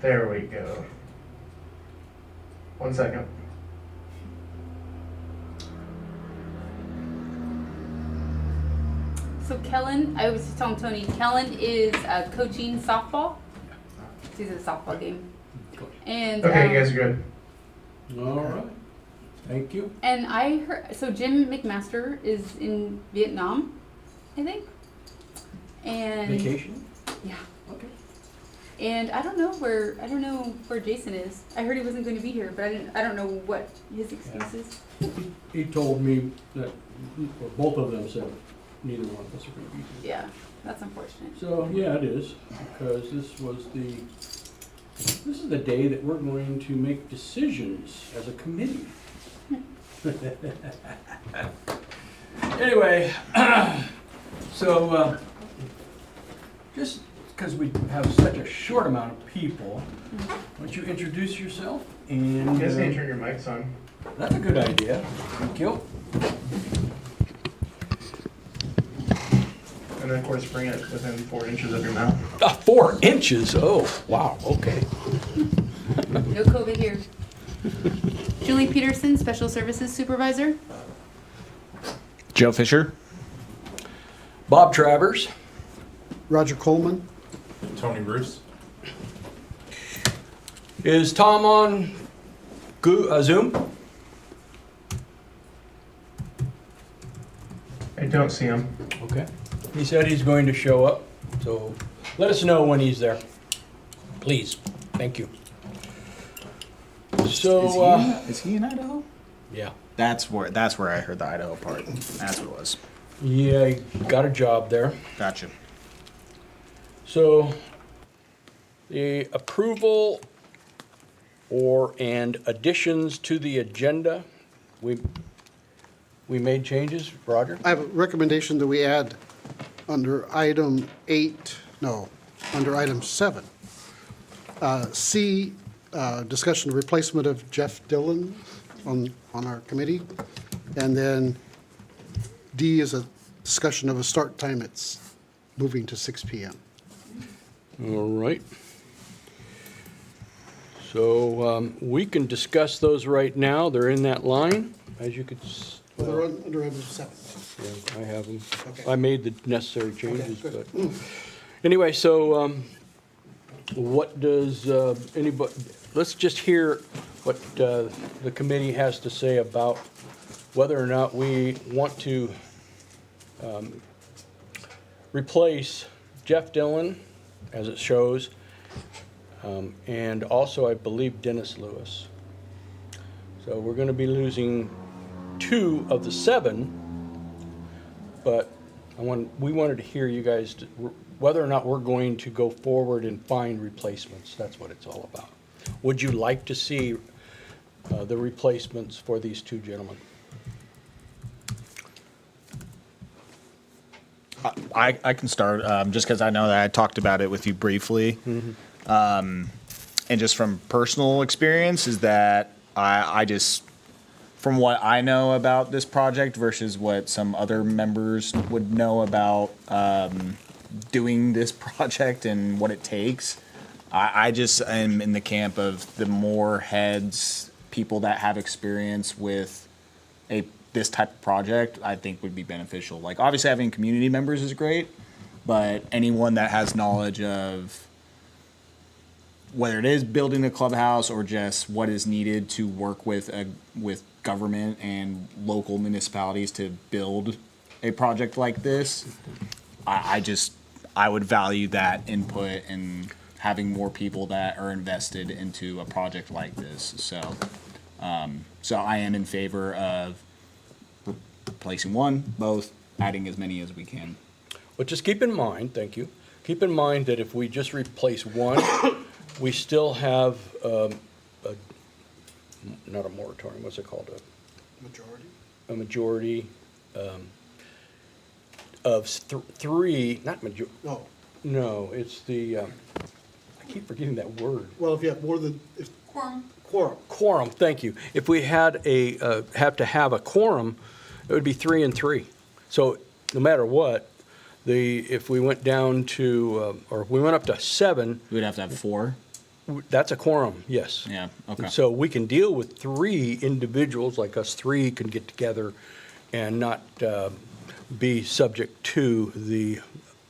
There we go. 1 second. So Kellen, I was just telling Tony, Kellen is coaching softball. He's at a softball game. And Okay, you guys are good. All right. Thank you. And I heard, so Jim McMaster is in Vietnam, I think. And Vacation? yeah. Okay. And I don't know where Jason is. I heard he wasn't going to be here, but I don't know what his excuse is. He told me that, or both of them said neither one of us are going to be here. Yeah, that's unfortunate. So, yeah, it is, because this is the day that we're going to make decisions as a committee. Anyway, so just because we have such a short amount of people, why don't you introduce yourself? And You guys need to turn your mics on. that's a good idea. Thank you. And then, of course, bring it within 4 inches of your mouth. 4 inches. Oh, wow. Okay. No COVID here. Julie Peterson, Special Services Supervisor. Joe Fischer. Bob Travers. Roger Kulman. Tony Roos. Is Tom on Zoom? I don't see him. Okay. He said he's going to show up, so let us know when he's there. Please. Thank you. So, Is he in Idaho? yeah. That's where I heard the Idaho part. That's what it was. Yeah, he got a job there. Gotcha. So, the approval and additions to the agenda, we made changes, Roger? I have a recommendation that we add under item 7. C, discussion of replacement of Jeff Dillon on our committee. And then D is a discussion of a start time. It's moving to 6 p.m. All right. So we can discuss those right now. They're in that line, as you could. They're under item 7. Yeah, I have them. Okay. I made the necessary changes, Okay, but good. anyway. So what does anybody? Let's just hear what the committee has to say about whether or not we want to replace Jeff Dillon, as it shows, and also I believe Dennis Lewis. So we're going to be losing 2 of the 7, but we wanted to hear you guys whether or not we're going to go forward and find replacements. That's what it's all about. Would you like to see the replacements for these 2 gentlemen? I can start just because I know that I talked about it with you briefly. And just from personal experience is that I just, from what I know about this project versus what some other members would know about doing this project and what it takes, I just am in the camp of the more heads, people that have experience with this type of project, I think would be beneficial. Like obviously having community members is great, but anyone that has knowledge of whether it is building a clubhouse or just what is needed to work with government and local municipalities to build a project like this, I would value that input and having more people that are invested into a project like this. So I am in favor of replacing one, both, adding as many as we can. Well, just keep in mind, thank you, keep in mind that if we just replace one, we still have not a moratorium, what's it called? A majority of 3, not majority. No. No, it's the, I keep forgetting that word. Well, if you have more than quorum. Quorum, thank you. If we had have to have a quorum, it would be 3 and 3. So no matter what, if we went down to, or if we went up to 7. We'd have to have 4. That's a quorum, yes. Yeah, okay. And so we can deal with 3 individuals, like us 3 can get together and not be subject to the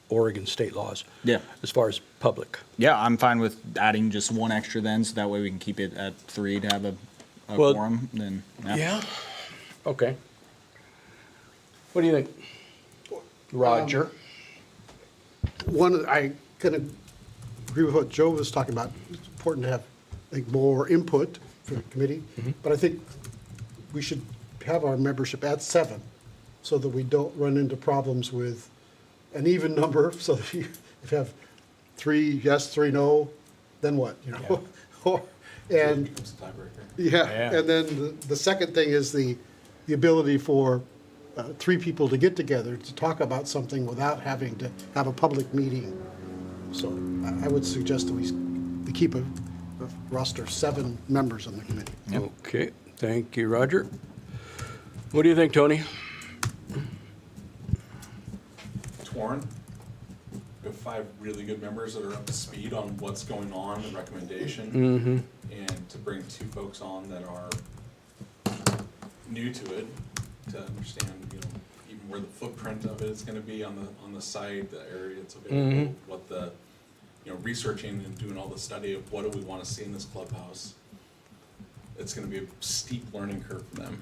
Oregon state laws. Yeah. As far as public. Yeah, I'm fine with adding just 1 extra then, so that way we can keep it at 3 to have a Well, quorum, then, Yeah, okay. What do you think? Roger? I kind of agree with what Joe was talking about. It's important to have, I think, more input for the committee. But I think we should have our membership at 7 so that we don't run into problems with an even number. So if you have 3 yes, 3 no, then what, you know? And, Yeah. and then the second thing is the ability for 3 people to get together to talk about something without having to have a public meeting. So I would suggest that we keep a roster of 7 members on the committee. Okay, thank you, Roger. What do you think, Tony? Torn. We have 5 really good members that are up to speed on what's going on, the recommendation. And to bring 2 folks on that are new to it, to understand, you know, even where the footprint of it is gonna be on the site, the area it's available, what the, you know, researching and doing all the study of what do we wanna see in this clubhouse. It's gonna be a steep learning curve for them.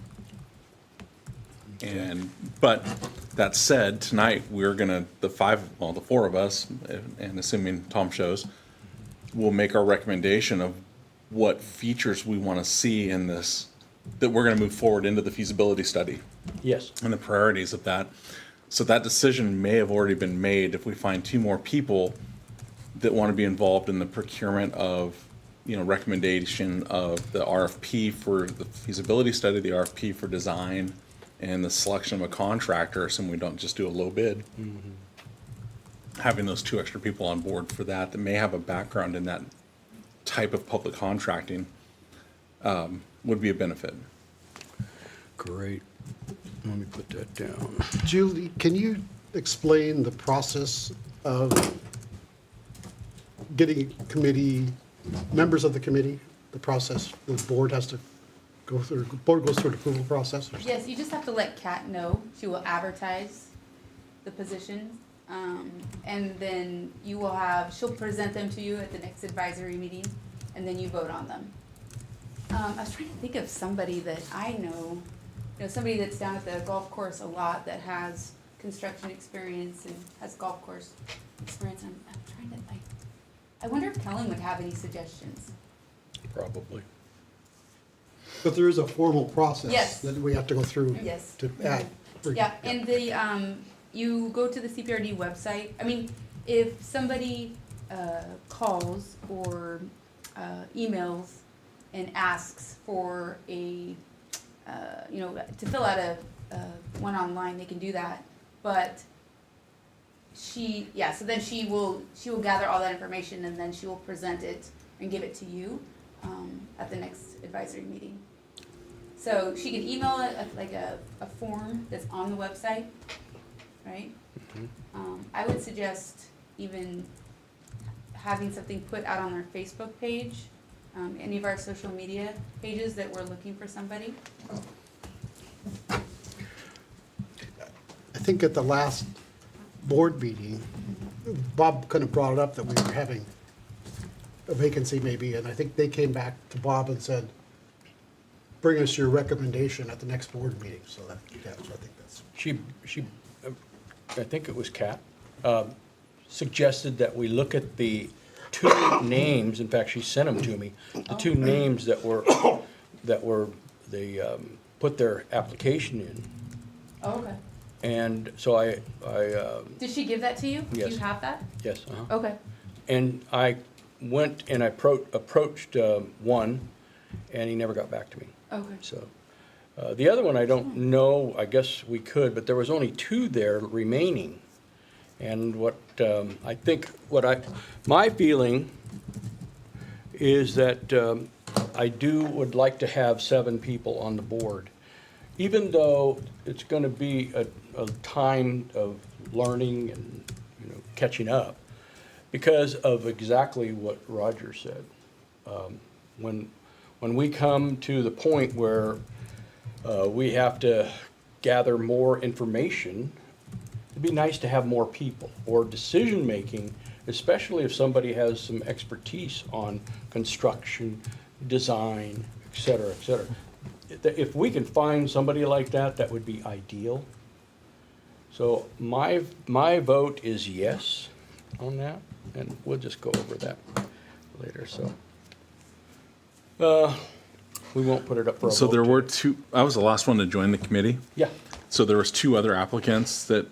But that said, tonight, we're gonna, the 4 of us, and assuming Tom shows, will make our recommendation of what features we wanna see in this, that we're gonna move forward into the feasibility study Yes. and the priorities of that. So that decision may have already been made if we find 2 more people that wanna be involved in the procurement of, you know, recommendation of the RFP for the feasibility study, the RFP for design, and the selection of a contractor, so we don't just do a low bid. Having those 2 extra people on board for that may have a background in that type of public contracting would be a benefit. Great. Let me put that down. Julie, can you explain the process of getting committee, members of the committee, the process the board has to go through, the board goes through an approval process? Or Yes, you just have to let Kat know. She will advertise the positions. And then she'll present them to you at the next advisory meeting, and then you vote on them. I was trying to think of somebody that I know, somebody that's down at the golf course a lot that has construction experience and has golf course experience. I'm trying to, I wonder if Kellen would have any suggestions. Probably. But there is a formal process Yes. that we have to go through Yes. to add. Yeah, and you go to the CPRD website. I mean, if somebody calls or emails and asks for to fill out a one online, they can do that. But so then she will gather all that information, and then she will present it and give it to you at the next advisory meeting. So she can email a form that's on the website, right? I would suggest even having something put out on our Facebook page, any of our social media pages that we're looking for somebody. I think at the last board meeting, Bob kind of brought it up that we were having a vacancy maybe, and I think they came back to Bob and said, bring us your recommendation at the next board meeting, so so I think that's. I think it was Kat, suggested that we look at the 2 names, in fact, she sent them to me, the 2 names that they put their application in. Oh, okay. And so I Did she give that to you? Do Yes. you have that? yes, uh-huh. Okay. And I went and I approached one, and he never got back to me. Okay. So, the other one, I don't know, I guess we could, but there was only 2 there remaining. And my feeling is that I would like to have 7 people on the board. Even though it's gonna be a time of learning and, catching up, because of exactly what Roger said. When we come to the point where we have to gather more information, it'd be nice to have more people, or decision-making, especially if somebody has some expertise on construction, design, et cetera, et cetera. If we can find somebody like that, that would be ideal. So my vote is yes on that, and we'll just go over that later, so. We won't put it up for a vote. So there were two, I was the last one to join the committee. Yeah, So there was two other applicants that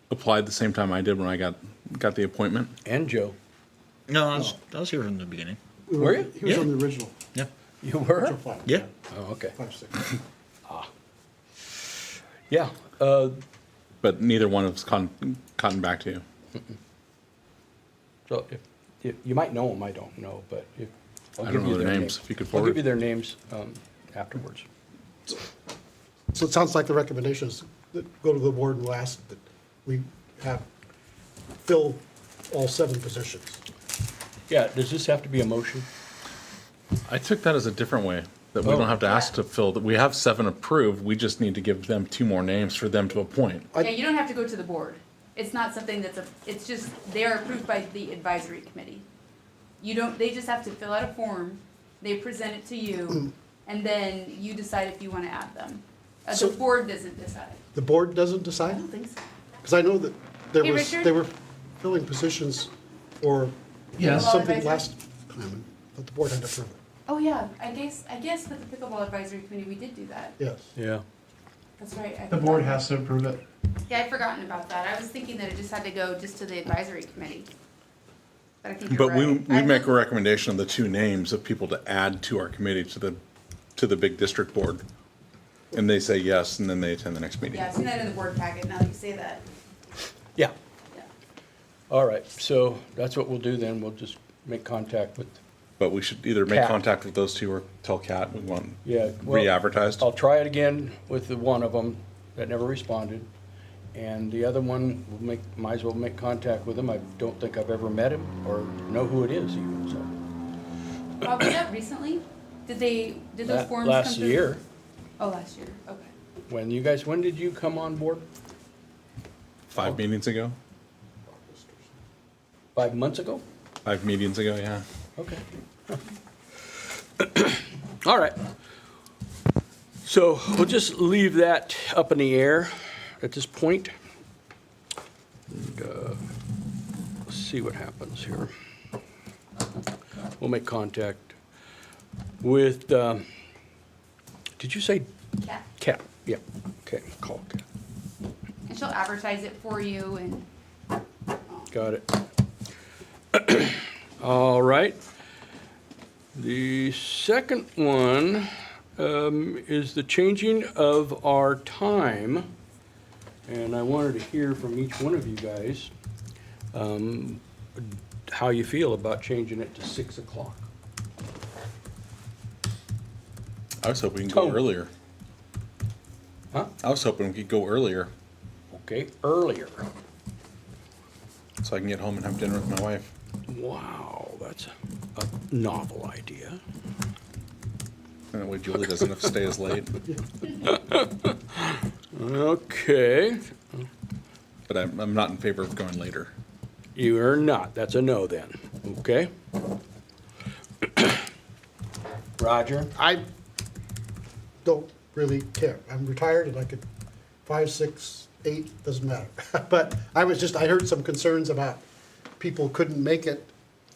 applied the same time I did when I got the appointment. and Joe. No, I was here from the beginning. Were you? He was Yeah. on the original. Yeah. You were? Original five. Yeah. Oh, okay. 5, 6. Yeah, But neither one has gotten back to you. so if, you might know them, I don't know, but if. I'll I give don't know you their names. If you could I'll forward. give you their names afterwards. So it sounds like the recommendation is that go to the board and we'll ask that we have fill all 7 positions. Yeah, does this have to be a motion? I took that as a different way, that we Oh. don't have to ask to fill, that we have 7 approved, we just need to give them 2 more names for them to appoint. Yeah, you don't have to go to the board. It's not something it's just, they are approved by the advisory committee. They just have to fill out a form, they present it to you, and then you decide if you wanna add them. The So- board doesn't decide. The board doesn't I decide? don't think so. Because I know that there Hey, was, Richard? they were filling positions for Yes. something Advisory? last time, but the board had to approve it. Oh, yeah, I guess with the pickleball advisory committee, we did do that. Yes. Yeah. That's right. I The board forgot. has to approve it. Yeah, I'd forgotten about that. I was thinking that it just had to go just to the advisory committee. But I think you're But right. we make a recommendation of the 2 names of people to add to our committee, to the big district board. And they say yes, and then they attend the next meeting. Yeah, I've seen that in the board packet, now that you say that. Yeah, Yeah. all right, so that's what we'll do then, we'll just make contact with, But we should either make Kat. contact with those 2 or tell Kat we want yeah. well, re-advertised. I'll try it again with the one of them that never responded. And the other one, might as well make contact with him. I don't think I've ever met him or know who it is even, so. Bob, was that recently? Did those That forms come last through? year, Oh, last year, okay. when did you come on board? 5 meetings ago? 5 months ago? 5 meetings ago, yeah. Okay. All right. So we'll just leave that up in the air at this point. And, let's see what happens here. We'll make contact with, did you say Cat. Kat? Yeah, okay, call Kat. And she'll advertise it for you and, Got it. All right. The second one is the changing of our time. And I wanted to hear from each one of you guys how you feel about changing it to 6 o'clock. I was hoping we could go Tone. earlier. Huh? I was hoping we could go earlier, Okay, earlier. so I can get home and have dinner with my wife. Wow, that's a novel idea. And that way Julie doesn't have to stay as late. Okay, But I'm not in favor of going later. you are not. That's a no then. Okay. Roger? I don't really care. I'm retired and I could 5, 6, 8, doesn't matter. But I heard some concerns about people couldn't make it,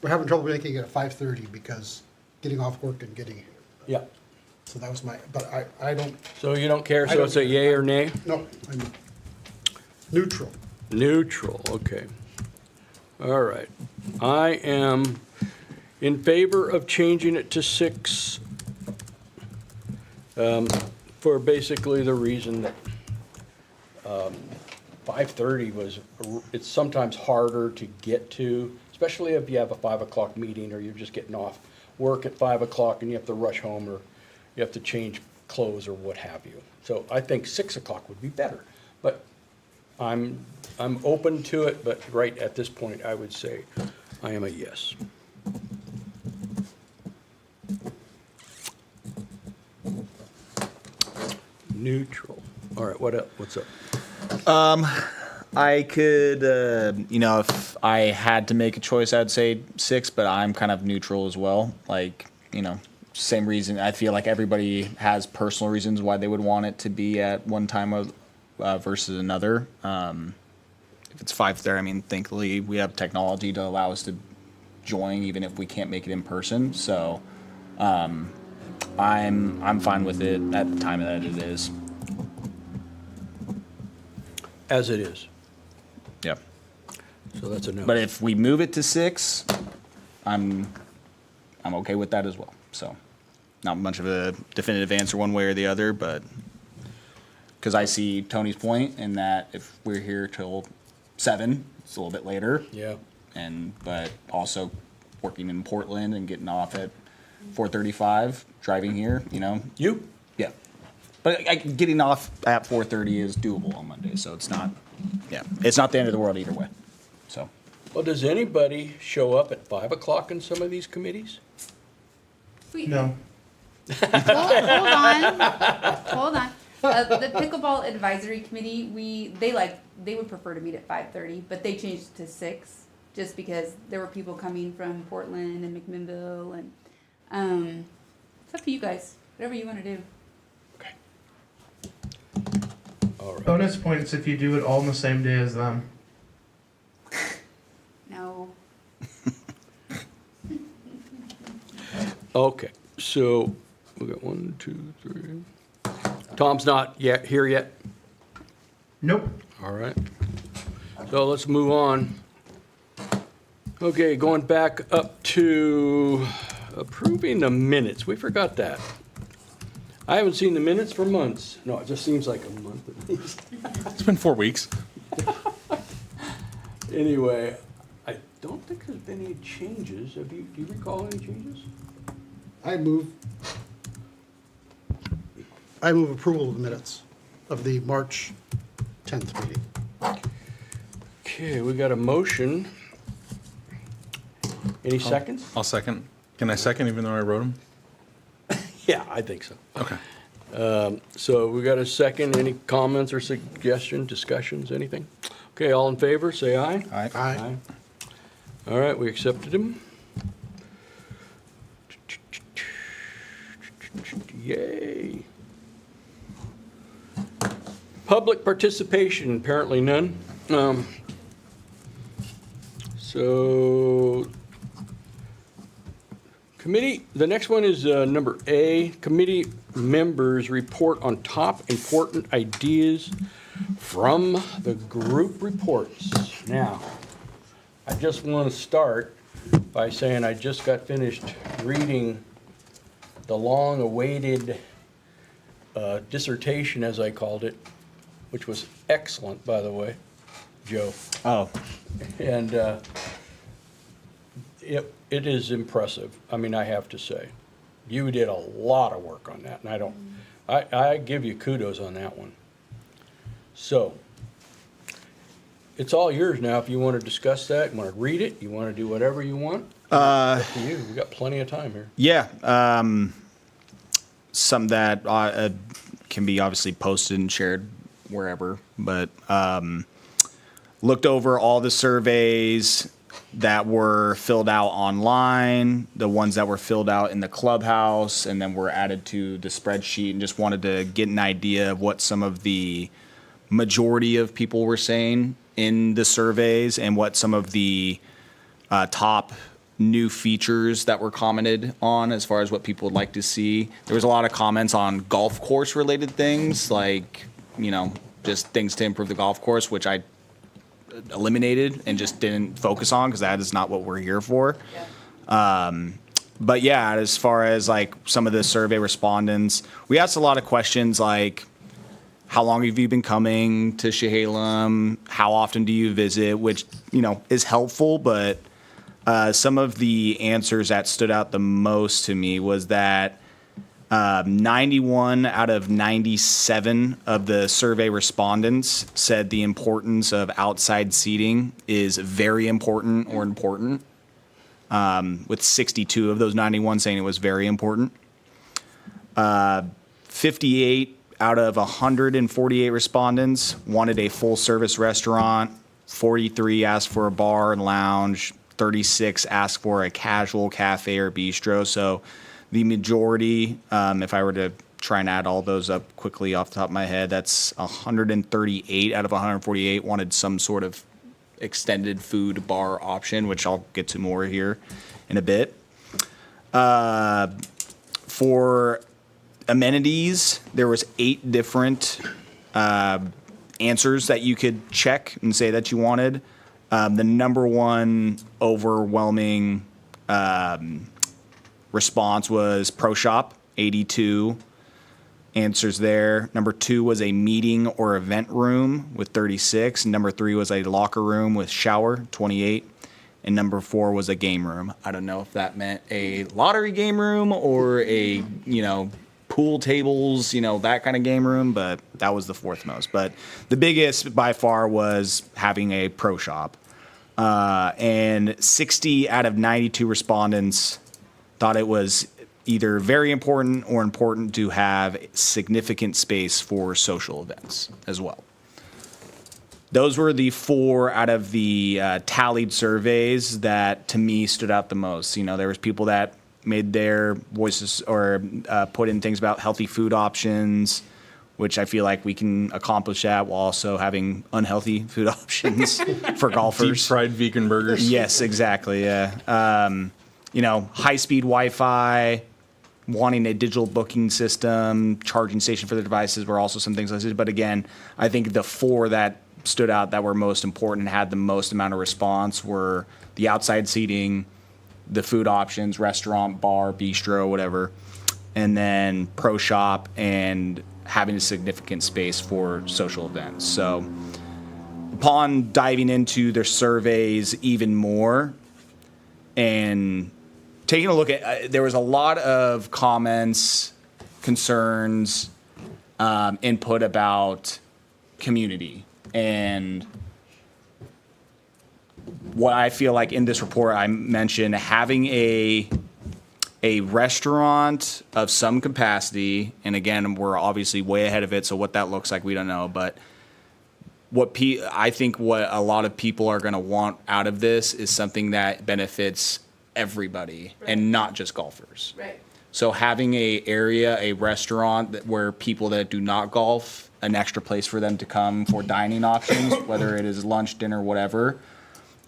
were having trouble making it at 5:30 because getting off work and getting here. Yeah. So that was but I don't, So you don't care, I so don't it's a yay or nay? no, I'm neutral. Neutral, okay. All right. I am in favor of changing it to 6 for basically the reason that 5:30 it's sometimes harder to get to, especially if you have a 5 o'clock meeting or you're just getting off work at 5 o'clock and you have to rush home or you have to change clothes or what have you. So I think 6 o'clock would be better, but I'm open to it, but right at this point, I would say I am a yes. Neutral. All right, what's up? I could, if I had to make a choice, I'd say 6, but I'm kind of neutral as well. Like, same reason. I feel like everybody has personal reasons why they would want it to be at one time versus another. If it's 5:30, I mean, thankfully we have technology to allow us to join even if we can't make it in person. So, I'm fine with it at the time that it is. As it is. Yep. So that's a no. But if we move it to 6, I'm okay with that as well. So, not much of a definitive answer one way or the other, but because I see Tony's point in that if we're here till 7, it's a little bit later. Yeah. But also working in Portland and getting off at 4:35, driving here, You? Yeah. But getting off at 4:30 is doable on Monday, so it's not the end of the world either way. So. Well, does anybody show up at 5 o'clock in some of these committees? No. Hold on. The pickleball advisory committee, they would prefer to meet at 5:30, but they changed it to 6 just because there were people coming from Portland and McMinnville, and it's up to you guys. Whatever you want to do. Okay. All right. Bonus points if you do it all on the same day as them. No. Okay, so we got 1, 2, 3. Tom's not here yet? Nope. All right. So let's move on. Okay, going back up to approving the minutes. We forgot that. I haven't seen the minutes for months. No, it just seems like a month at least. It's been 4 weeks. Anyway, I don't think there's been any changes. Do you recall any changes? I move approval of the minutes of the March 10th meeting. Okay, we got a motion. Any seconds? I'll second. Can I second even though I wrote them? Yeah, I think so. Okay. So we got a second. Any comments or suggestions, discussions, anything? Okay, all in favor, say aye. Aye. All right, we accepted him. Yay. Public participation, apparently none. So, committee, the next one is number A, committee members report on top important ideas from the group reports. Now, I just want to start by saying I just got finished reading the long-awaited dissertation, as I called it, which was excellent, by the way, Joe. Oh. And it is impressive. I mean, I have to say, you did a lot of work on that, and I give you kudos on that one. So, it's all yours now. If you want to discuss that, you want to read it, you want to do whatever you want. Up to you. We got plenty of time here. Yeah. Some that can be obviously posted and shared wherever, but looked over all the surveys that were filled out online, the ones that were filled out in the Clubhouse, and then were added to the spreadsheet, and just wanted to get an idea of what some of the majority of people were saying in the surveys and what some of the top new features that were commented on as far as what people would like to see. There was a lot of comments on golf course related things, like, just things to improve the golf course, which I eliminated and just didn't focus on because that is not what we're here for. Yeah. But yeah, as far as like some of the survey respondents, we asked a lot of questions like, how long have you been coming to Chehalem? How often do you visit? Which, is helpful, but some of the answers that stood out the most to me was that 91 out of 97 of the survey respondents said the importance of outside seating is very important or important, with 62 of those 91 saying it was very important. 58 out of 148 respondents wanted a full-service restaurant, 43 asked for a bar and lounge, 36 asked for a casual cafe or bistro. So the majority, if I were to try and add all those up quickly off the top of my head, that's 138 out of 148 wanted some sort of extended food bar option, which I'll get to more here in a bit. For amenities, there was 8 different answers that you could check and say that you wanted. The number one overwhelming response was Pro Shop, 82 answers there. Number 2 was a meeting or event room with 36. And number 3 was a locker room with shower, 28. And number 4 was a game room. I don't know if that meant a lottery game room or a, pool tables, that kind of game room, but that was the 4th most. But the biggest by far was having a Pro Shop. And 60 out of 92 respondents thought it was either very important or important to have significant space for social events as well. Those were the 4 out of the tallied surveys that to me stood out the most. There was people that made their voices or put in things about healthy food options, which I feel like we can accomplish that while also having unhealthy food options for golfers. Deep fried vegan burgers. Yes, exactly. Yeah. High-speed Wi-Fi, wanting a digital booking system, charging station for the devices were also some things listed. But again, I think the 4 that stood out that were most important and had the most amount of response were the outside seating, the food options, restaurant, bar, bistro, whatever, and then Pro Shop and having a significant space for social events. So upon diving into their surveys even more and taking a look at, there was a lot of comments, concerns, input about community. And what I feel like in this report, I mentioned having a restaurant of some capacity, and again, we're obviously way ahead of it, so what that looks like, we don't know. But I think what a lot of people are going to want out of this is something that benefits everybody and not just golfers. Right. So having a restaurant where people that do not golf, an extra place for them to come for dining options, whether it is lunch, dinner, whatever,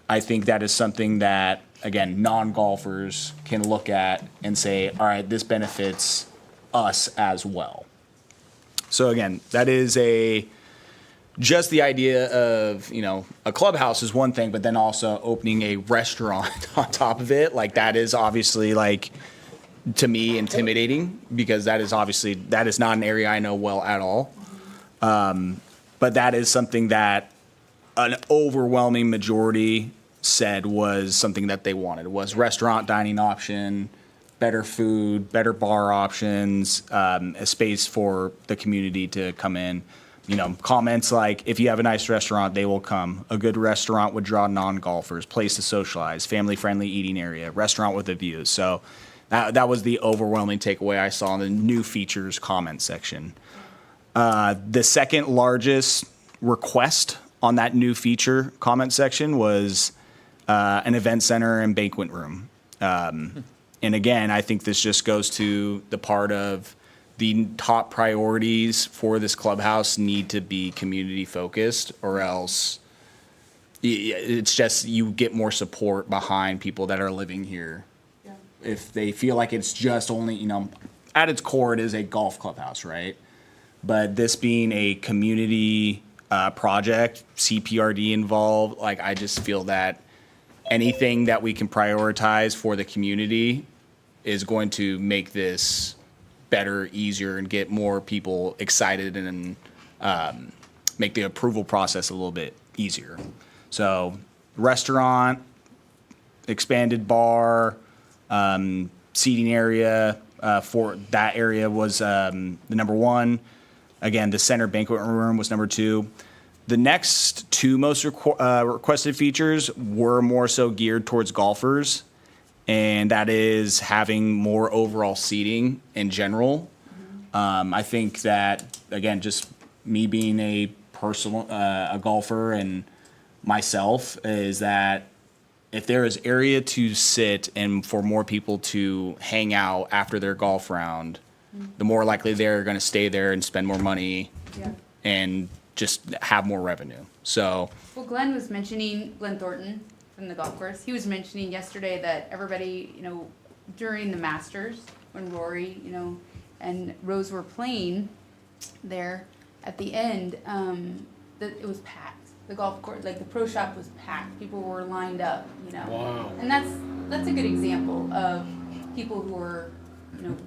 I think that is something that, again, non-golfers can look at and say, all right, this benefits us as well. So again, that is just the idea of, a clubhouse is one thing, but then also opening a restaurant on top of it, like that is obviously to me intimidating, because that is not an area I know well at all. But that is something that an overwhelming majority said was something that they wanted, was restaurant dining option, better food, better bar options, a space for the community to come in. Comments like, if you have a nice restaurant, they will come. A good restaurant would draw non-golfers, place to socialize, family-friendly eating area, restaurant with a view. So that was the overwhelming takeaway I saw in the new features comment section. The second largest request on that new feature comment section was an event center and banquet room. And again, I think this just goes to the part of the top priorities for this clubhouse need to be community focused, or else it's just you get more support behind people that are living here. Yeah. If they feel like it's just only, at its core, it is a golf clubhouse, right? But this being a community project, CPRD involved, I just feel that anything that we can prioritize for the community is going to make this better, easier, and get more people excited and make the approval process a little bit easier. So restaurant, expanded bar, seating area for that area was the number 1. Again, the center banquet room was number 2. The next 2 most requested features were more so geared towards golfers, and that is having more overall seating in general. I think that, again, just me being a golfer and myself, is that if there is area to sit and for more people to hang out after their golf round, the more likely they're going to stay there and spend more money Yeah. and just have more revenue. So, Well, Glenn Thornton from the golf course, he was mentioning yesterday that everybody, during the Masters, when Rory, and Roos were playing there, at the end, that it was packed. The golf course, like the pro shop was packed. People were lined up, Wow. And that's a good example of people who are,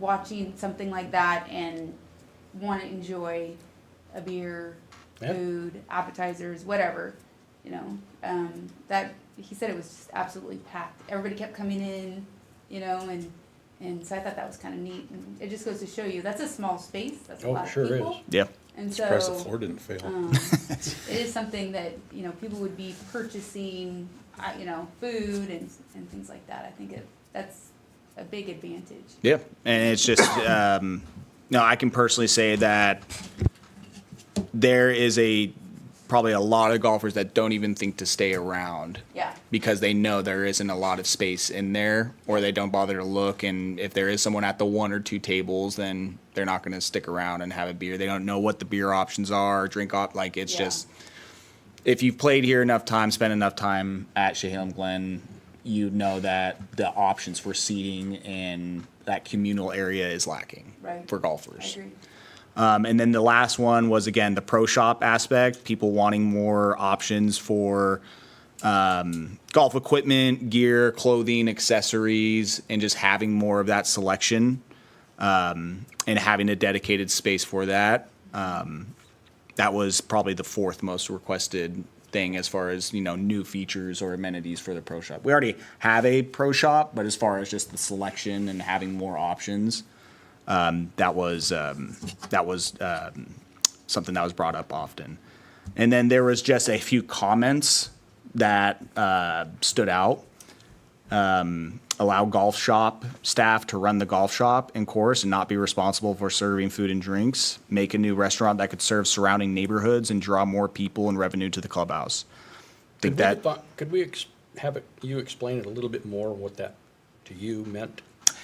watching something like that and want to enjoy a beer, Yeah. food, appetizers, whatever, that he said it was just absolutely packed. Everybody kept coming in, and so I thought that was kind of neat. And it just goes to show you that's a small space. That's a Oh, lot sure of people. is. yeah. And Surprised the so floor didn't fail. it is something that people would be purchasing, food and things like that. I think that's a big advantage. Yeah, and it's just no. I can personally say that there is probably a lot of golfers that don't even think to stay around Yeah. because they know there isn't a lot of space in there, or they don't bother to look. And if there is someone at the 1 or 2 tables, then they're not going to stick around and have a beer. They don't know what the beer options are, like it's Yeah. just. If you've played here enough time, spent enough time at Sheham Glen, you know that the options for seating and that communal area is lacking Right. for I golfers. agree. And then the last one was, again, the pro shop aspect, people wanting more options for golf equipment, gear, clothing, accessories, and just having more of that selection and having a dedicated space for that. That was probably the 4th most requested thing as far as, new features or amenities for the pro shop. We already have a pro shop, but as far as just the selection and having more options, that was something that was brought up often. And then there was just a few comments that stood out. Allow golf shop staff to run the golf shop and course and not be responsible for serving food and drinks. Make a new restaurant that could serve surrounding neighborhoods and draw more people and revenue to the clubhouse. Could we have you explain it a little bit more, what that to you meant?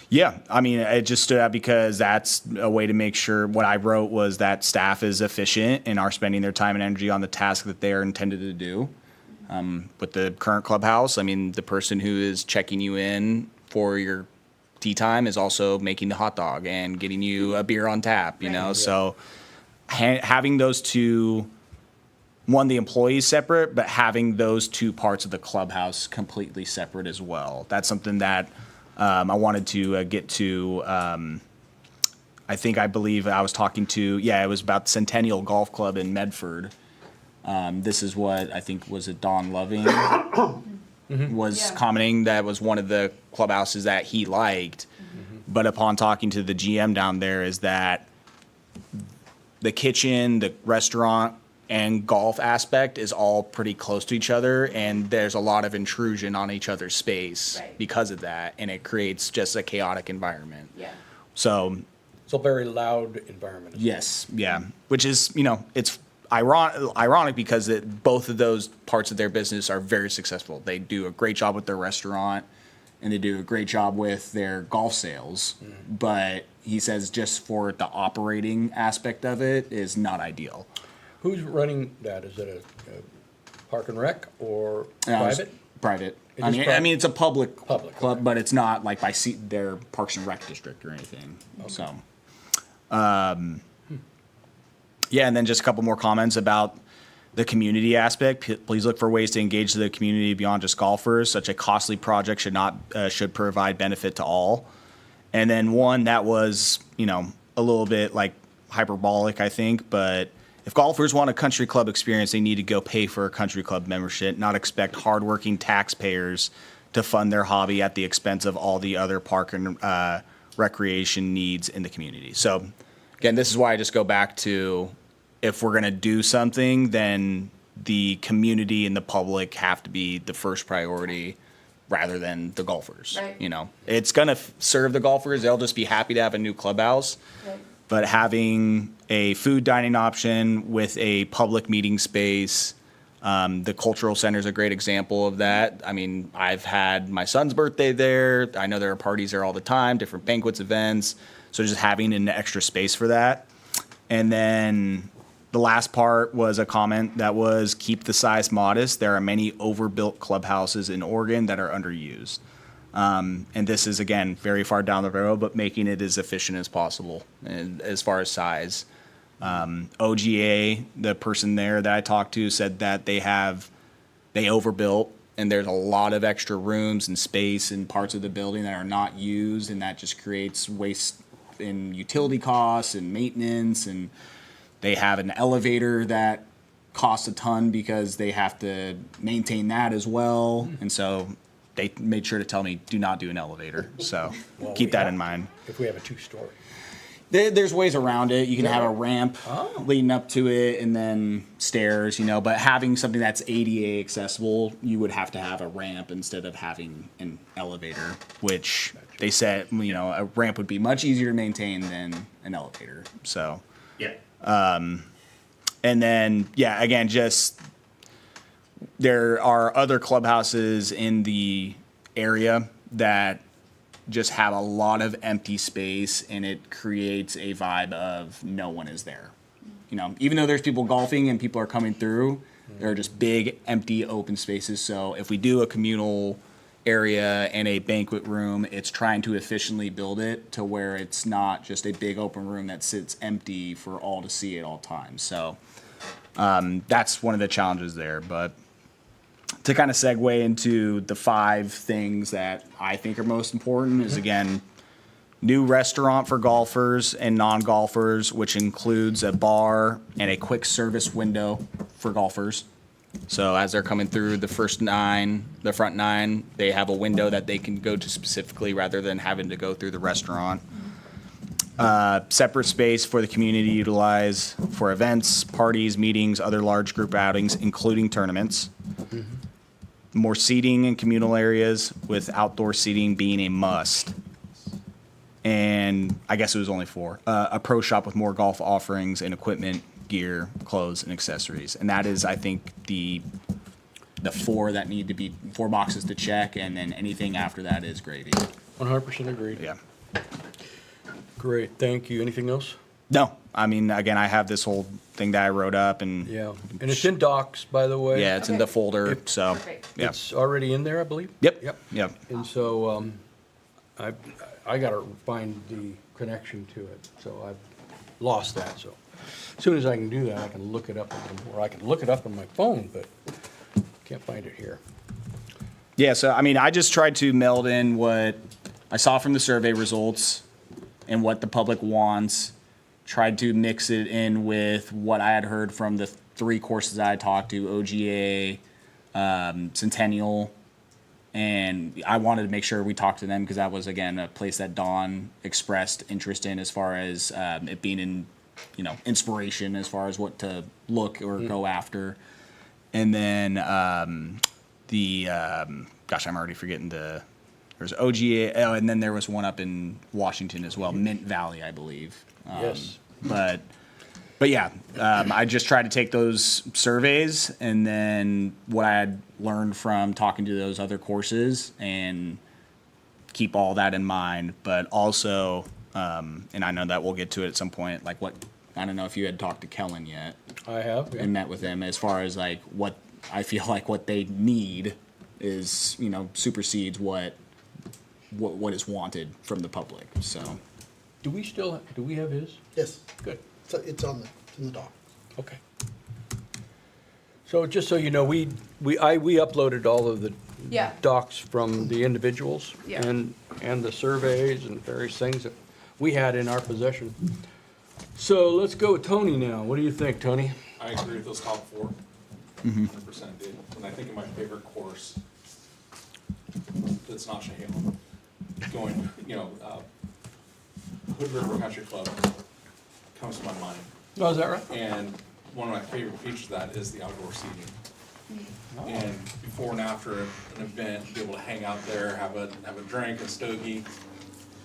Yeah, I mean, it just stood out because that's a way to make sure. What I wrote was that staff is efficient and are spending their time and energy on the task that they are intended to do. With the current clubhouse, I mean, the person who is checking you in for your tea time is also making the hot dog and getting you a beer on tap, you know? Right. So having those two, one, the employees separate, but having those two parts of the clubhouse completely separate as well. That's something that I wanted to get to. I believe I was talking to, it was about the Centennial Golf Club in Medford. This is what I think was it Don Loving was Yeah. commenting that was one of the clubhouses that he liked. But upon talking to the GM down there, is that the kitchen, the restaurant, and golf aspect is all pretty close to each other, and there's a lot of intrusion on each other's space Right. because of that, and it creates just a chaotic environment. Yeah. So It's a very loud environment. yes, yeah, which is, it's ironic because both of those parts of their business are very successful. They do a great job with their restaurant, and they do a great job with their golf sales. But he says just for the operating aspect of it is not ideal. Who's running that? Is it a park and rec or No, it's private? Private. It I is mean, private. it's a public Public, club, okay. but it's not like by their Parks and Rec district or anything. So, yeah, and then just a couple more comments about the community aspect. Please look for ways to engage the community beyond just golfers. Such a costly project should provide benefit to all. And then one that was, a little bit like hyperbolic, I think, but if golfers want a country club experience, they need to go pay for a country club membership, not expect hardworking taxpayers to fund their hobby at the expense of all the other park and recreation needs in the community. So, again, this is why I just go back to, if we're going to do something, then the community and the public have to be the first priority rather than the golfers. Right. It's going to serve the golfers. They'll just be happy to have a new clubhouse. Right. but having a food dining option with a public meeting space, the cultural center is a great example of that. I mean, I've had my son's birthday there. I know there are parties there all the time, different banquets, events. So just having an extra space for that. And then the last part was a comment that was keep the size modest. There are many overbuilt clubhouses in Oregon that are underused. And this is, again, very far down the road, but making it as efficient as possible and as far as size. OGA, the person there that I talked to, said that they overbuilt, and there's a lot of extra rooms and space and parts of the building that are not used, and that just creates waste in utility costs and maintenance. And they have an elevator that costs a ton because they have to maintain that as well. And so they made sure to tell me, do not do an elevator. So keep that in mind. If we have a 2-story. There's ways around it. You can have a ramp leading up to it and then stairs, but having something that's ADA accessible, you would have to have a ramp instead of having an elevator, which they said, a ramp would be much easier to maintain than an elevator. So, Yeah. and then, again, just there are other clubhouses in the area that just have a lot of empty space, and it creates a vibe of no one is there. Even though there's people golfing and people are coming through, there are just big, empty, open spaces. So if we do a communal area and a banquet room, it's trying to efficiently build it to where it's not just a big open room that sits empty for all to see at all times. So that's one of the challenges there. But to kind of segue into the 5 things that I think are most important is, again, new restaurant for golfers and non-golfers, which includes a bar and a quick service window for golfers. So as they're coming through the front 9, they have a window that they can go to specifically rather than having to go through the restaurant. Separate space for the community to utilize for events, parties, meetings, other large group outings, including tournaments. More seating in communal areas, with outdoor seating being a must. And I guess it was only 4. A pro shop with more golf offerings and equipment, gear, clothes, and accessories. And that is, I think, the 4 that need to be 4 boxes to check, and then anything after that is gravy. 100% agreed. Yeah. Great, thank you. Anything else? No, I mean, again, I have this whole thing that I wrote up, and Yeah, and it's in docs, by the way. yeah, it's in Okay. the folder. So Perfect. yeah. It's already in there, I believe? Yep. Yep. Yep. And so, I gotta find the connection to it, so I've lost that, so. As soon as I can do that, I can look it up, or I can look it up on my phone, but can't find it here. Yeah, so I mean, I just tried to meld in what I saw from the survey results and what the public wants, tried to mix it in with what I had heard from the 3 courses I talked to, OGA, Centennial, and I wanted to make sure we talked to them because that was, again, a place that Dawn expressed interest in as far as it being in, inspiration as far as what to look or go after. And then gosh, I'm already forgetting there's OGA, and then there was one up in Washington as well, Mint Valley, I believe. Yes. But yeah, I just tried to take those surveys and then what I had learned from talking to those other courses and keep all that in mind. But also, and I know that we'll get to it at some point, like I don't know if you had talked to Kellen yet. I have, yeah. And met with him as far as like what I feel like what they need is, supersedes what is wanted from the public. So Do we have his? Yes, Good, so it's in the doc. okay. So just so you know, we uploaded all of the Yeah. docs from the individuals Yeah. and the surveys and various things that we had in our possession. So let's go with Tony now. What do you think, Tony? I agree with those top 4. 100% did. When I think of my favorite course, that's not Chehalis. Going, Hood River Country Club comes to my mind. Oh, is that right? And one of my favorite features of that is the outdoor seating. And before and after an event, be able to hang out there, have a drink, a stogie,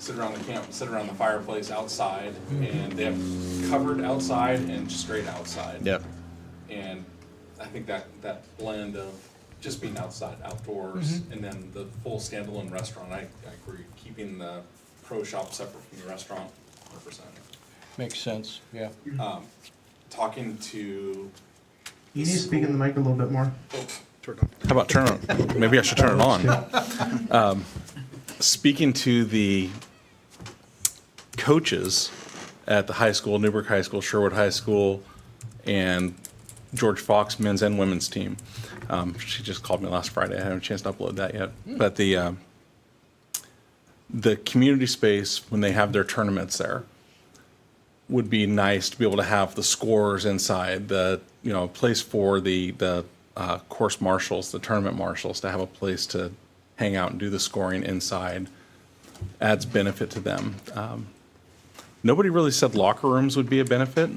sit around the camp, sit around the fireplace outside, and they have covered outside and straight outside. Yep. And I think that blend of just being outside, outdoors, and then the full standalone restaurant, I agree, keeping the pro shop separate from the restaurant, 100%. Makes sense, yeah. Talking to, You need to speak in the mic a little bit more. Turn it on. how about turn it, maybe I should turn it on. Speaking to the coaches at the high school, Newberg High School, Sherwood High School, and George Fox men's and women's team. She just called me last Friday. I haven't had a chance to upload that yet. But the community space, when they have their tournaments there, would be nice to be able to have the scores inside, the place for the course marshals, the tournament marshals, to have a place to hang out and do the scoring inside. Adds benefit to them. Nobody really said locker rooms would be a benefit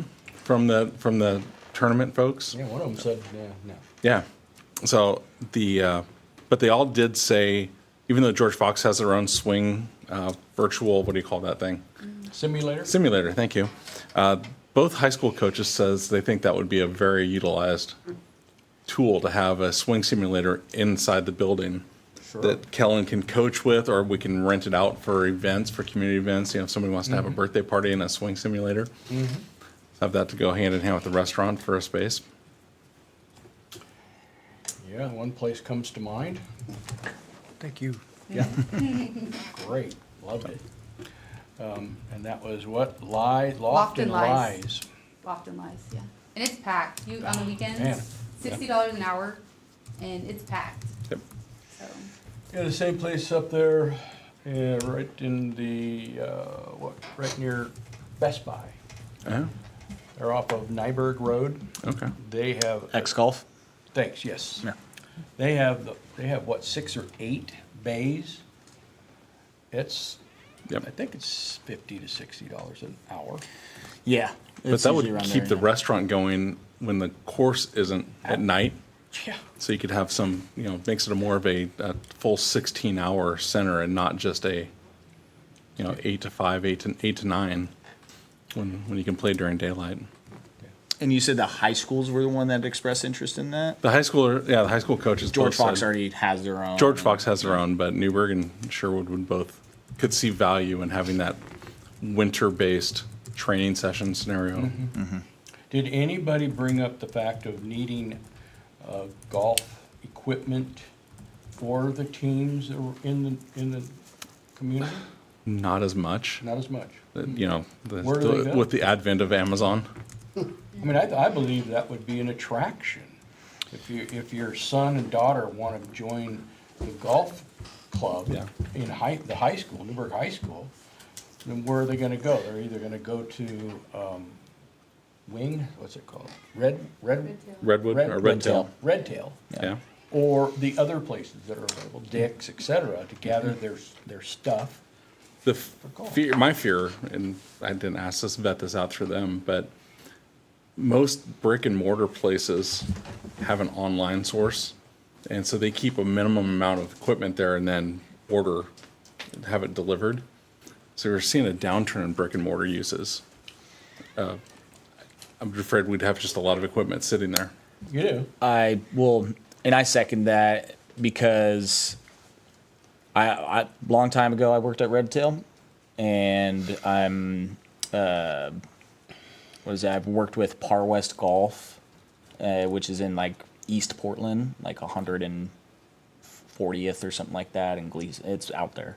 from the tournament folks. Yeah, one of them said, no. Yeah. So but they all did say, even though George Fox has their own swing virtual, what do you call that thing? Simulator? Thank you. Both high school coaches says they think that would be a very utilized tool to have a swing simulator inside the building that Kellen can coach with, or we can rent it out for events, for community events. If somebody wants to have a birthday party in a swing simulator, have that to go hand in hand with the restaurant for a space. Yeah, one place comes to mind. Thank you. Yeah. Great, loved it. And that was what? Loft and Lies. Loft and Lies, yeah. And it's packed. On the Man. weekends, $60 an hour, and it's packed. Yep. So, Yeah, the same place up there, right in the, right near Best Buy. Oh, They're off of Newberg Road. okay. They have. X-Golf? Thanks, yes. Yeah. They have what, 6 or 8 bays? It's, Yep. I think it's $50 to $60 an hour. Yeah. But that would keep the restaurant going when the course isn't at night. Yeah. So you could have some, makes it more of a full 16-hour center and not just a, 8 to 5, 8 to 9, when you can play during daylight. And you said the high schools were the one that expressed interest in that? The high school coaches. George both Fox said- already has their own. George Fox has their own, but Newberg and Sherwood could see value in having that winter-based training session scenario. Did anybody bring up the fact of needing golf equipment for the teams that were in the community? Not as much, Not as much. Where do they go? with the advent of Amazon. I mean, I believe that would be an attraction. If your son and daughter want to join the golf club Yeah. in the high school, Newberg High School, then where are they going to go? They're either going to go to what's it called? Redwood or Redtail. Redtail. Redtail. Yeah. Or the other places that are available, Dick's, et cetera, to gather their stuff. My fear, and I didn't vet this out through them, but most brick and mortar places have an online source, and so they keep a minimum amount of equipment there and then have it delivered. So we're seeing a downturn in brick and mortar uses. I'm afraid we'd have just a lot of equipment sitting there. You do? I will, and I second that because I long time ago I worked at Redtail, and I've worked with Par West Golf, which is in like East Portland, like 140th or something like that in Gleason. It's out there.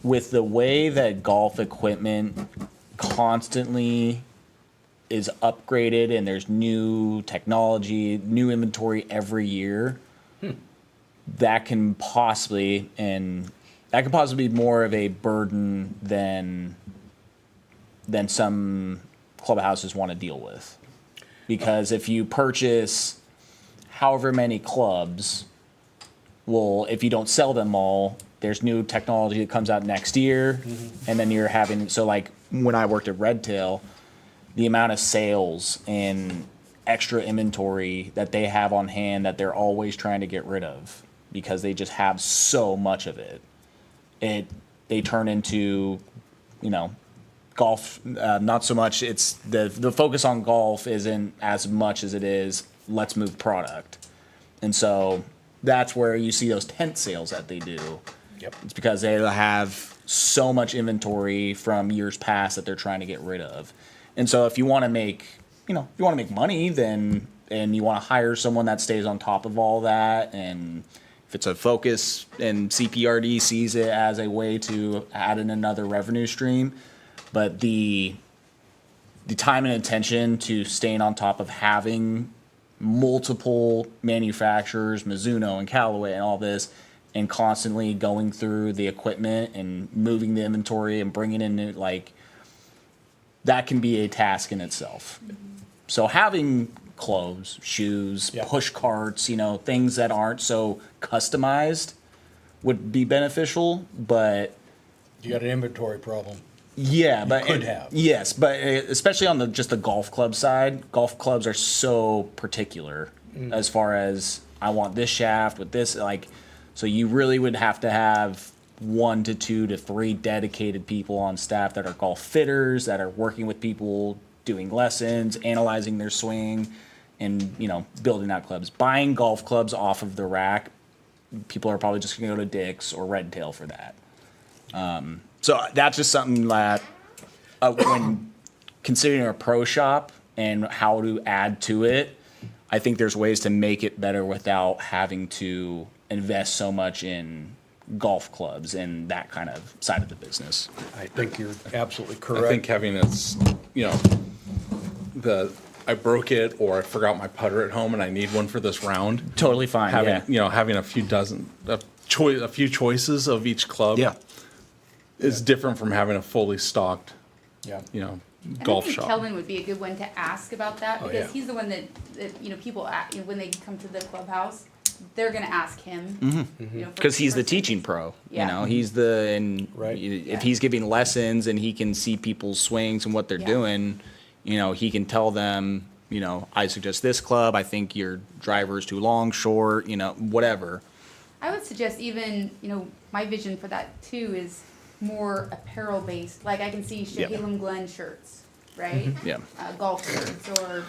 With the way that golf equipment constantly is upgraded and there's new technology, new inventory every year, that can possibly be more of a burden than some clubhouses want to deal with. Because if you purchase however many clubs, well, if you don't sell them all, there's new technology that comes out next year, and then you're having, so like when I worked at Redtail, the amount of sales and extra inventory that they have on hand that they're always trying to get rid of because they just have so much of it. they turn into, golf. Not so much. It's the focus on golf isn't as much as it is let's move product, and so that's where you see those tent sales that they do. Yep. It's because they have so much inventory from years past that they're trying to get rid of. And so if you want to make, money, then, and you want to hire someone that stays on top of all that, and if it's a focus and CPRD sees it as a way to add in another revenue stream, but the time and attention to staying on top of having multiple manufacturers, Mizuno and Callaway and all this, and constantly going through the equipment and moving the inventory and bringing in new, that can be a task in itself. So having clothes, shoes, Yeah. push carts, things that aren't so customized would be beneficial, but You got an inventory problem. yeah, but could have. Yes, but especially on the golf club side, golf clubs are so particular as far as I want this shaft with this, so you really would have to have 1 to 2 to 3 dedicated people on staff that are golf fitters, that are working with people, doing lessons, analyzing their swing, and building out clubs. Buying golf clubs off of the rack, people are probably just going to go to Dick's or Red Tail for that. So that's just something that when considering a pro shop and how to add to it, I think there's ways to make it better without having to invest so much in golf clubs and that kind of side of the business. I think you're absolutely I correct. think having it's, I broke it or I forgot my putter at home and I need one for this round. Totally fine. Having, yeah. having a few choices of each club. Yeah. Is different from having a fully stocked, Yeah. golf I think shop. Kelvin would be a good one to ask about that, Oh, because yeah. he's the one that people, when they come to the clubhouse, they're gonna ask him. Because he's the teaching pro, Yeah. he's Right. if he's giving lessons and he can see people's swings and what they're Yeah. doing, he can tell them, I suggest this club, I think your driver's too long, short, whatever. I would suggest even, my vision for that too is more apparel based. Like I can see Yeah. Shahilum Glen shirts, right? Yeah. Golf shirts or,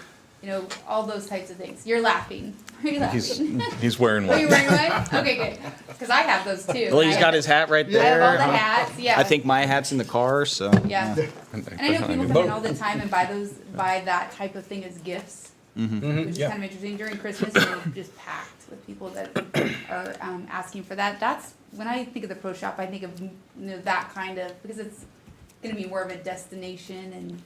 all those types of things. You're laughing. Are you laughing? He's wearing Are one. you wearing one? Okay, good. Because I have those too. Well, he's I got have- his hat right I there. have all the hats, yeah. I think my hat's in the car, so. Yeah. And I know people come in all the time and buy that type of thing as gifts, which is Yeah. kind of interesting. During Christmas, we're just packed with people that are asking for that. That's when I think of the pro shop. I think of that kind of, because it's going to be more of a destination and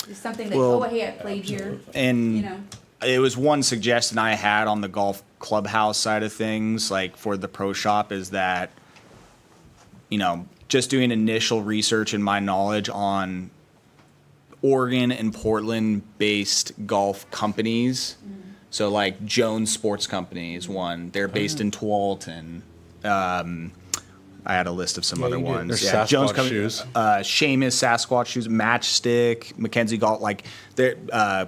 just something that Well, hey, I played here. And it was one suggestion I had on the golf clubhouse side of things, for the pro shop, is that, just doing initial research and my knowledge on Oregon and Portland based golf companies. So Jones Sports Company is one. They're based in Tualatin. I had a list of some Yeah, other you did. ones. There's Sasquatch Company- shoes. Seamus, Sasquatch shoes, Matchstick, Mackenzie Golf, they're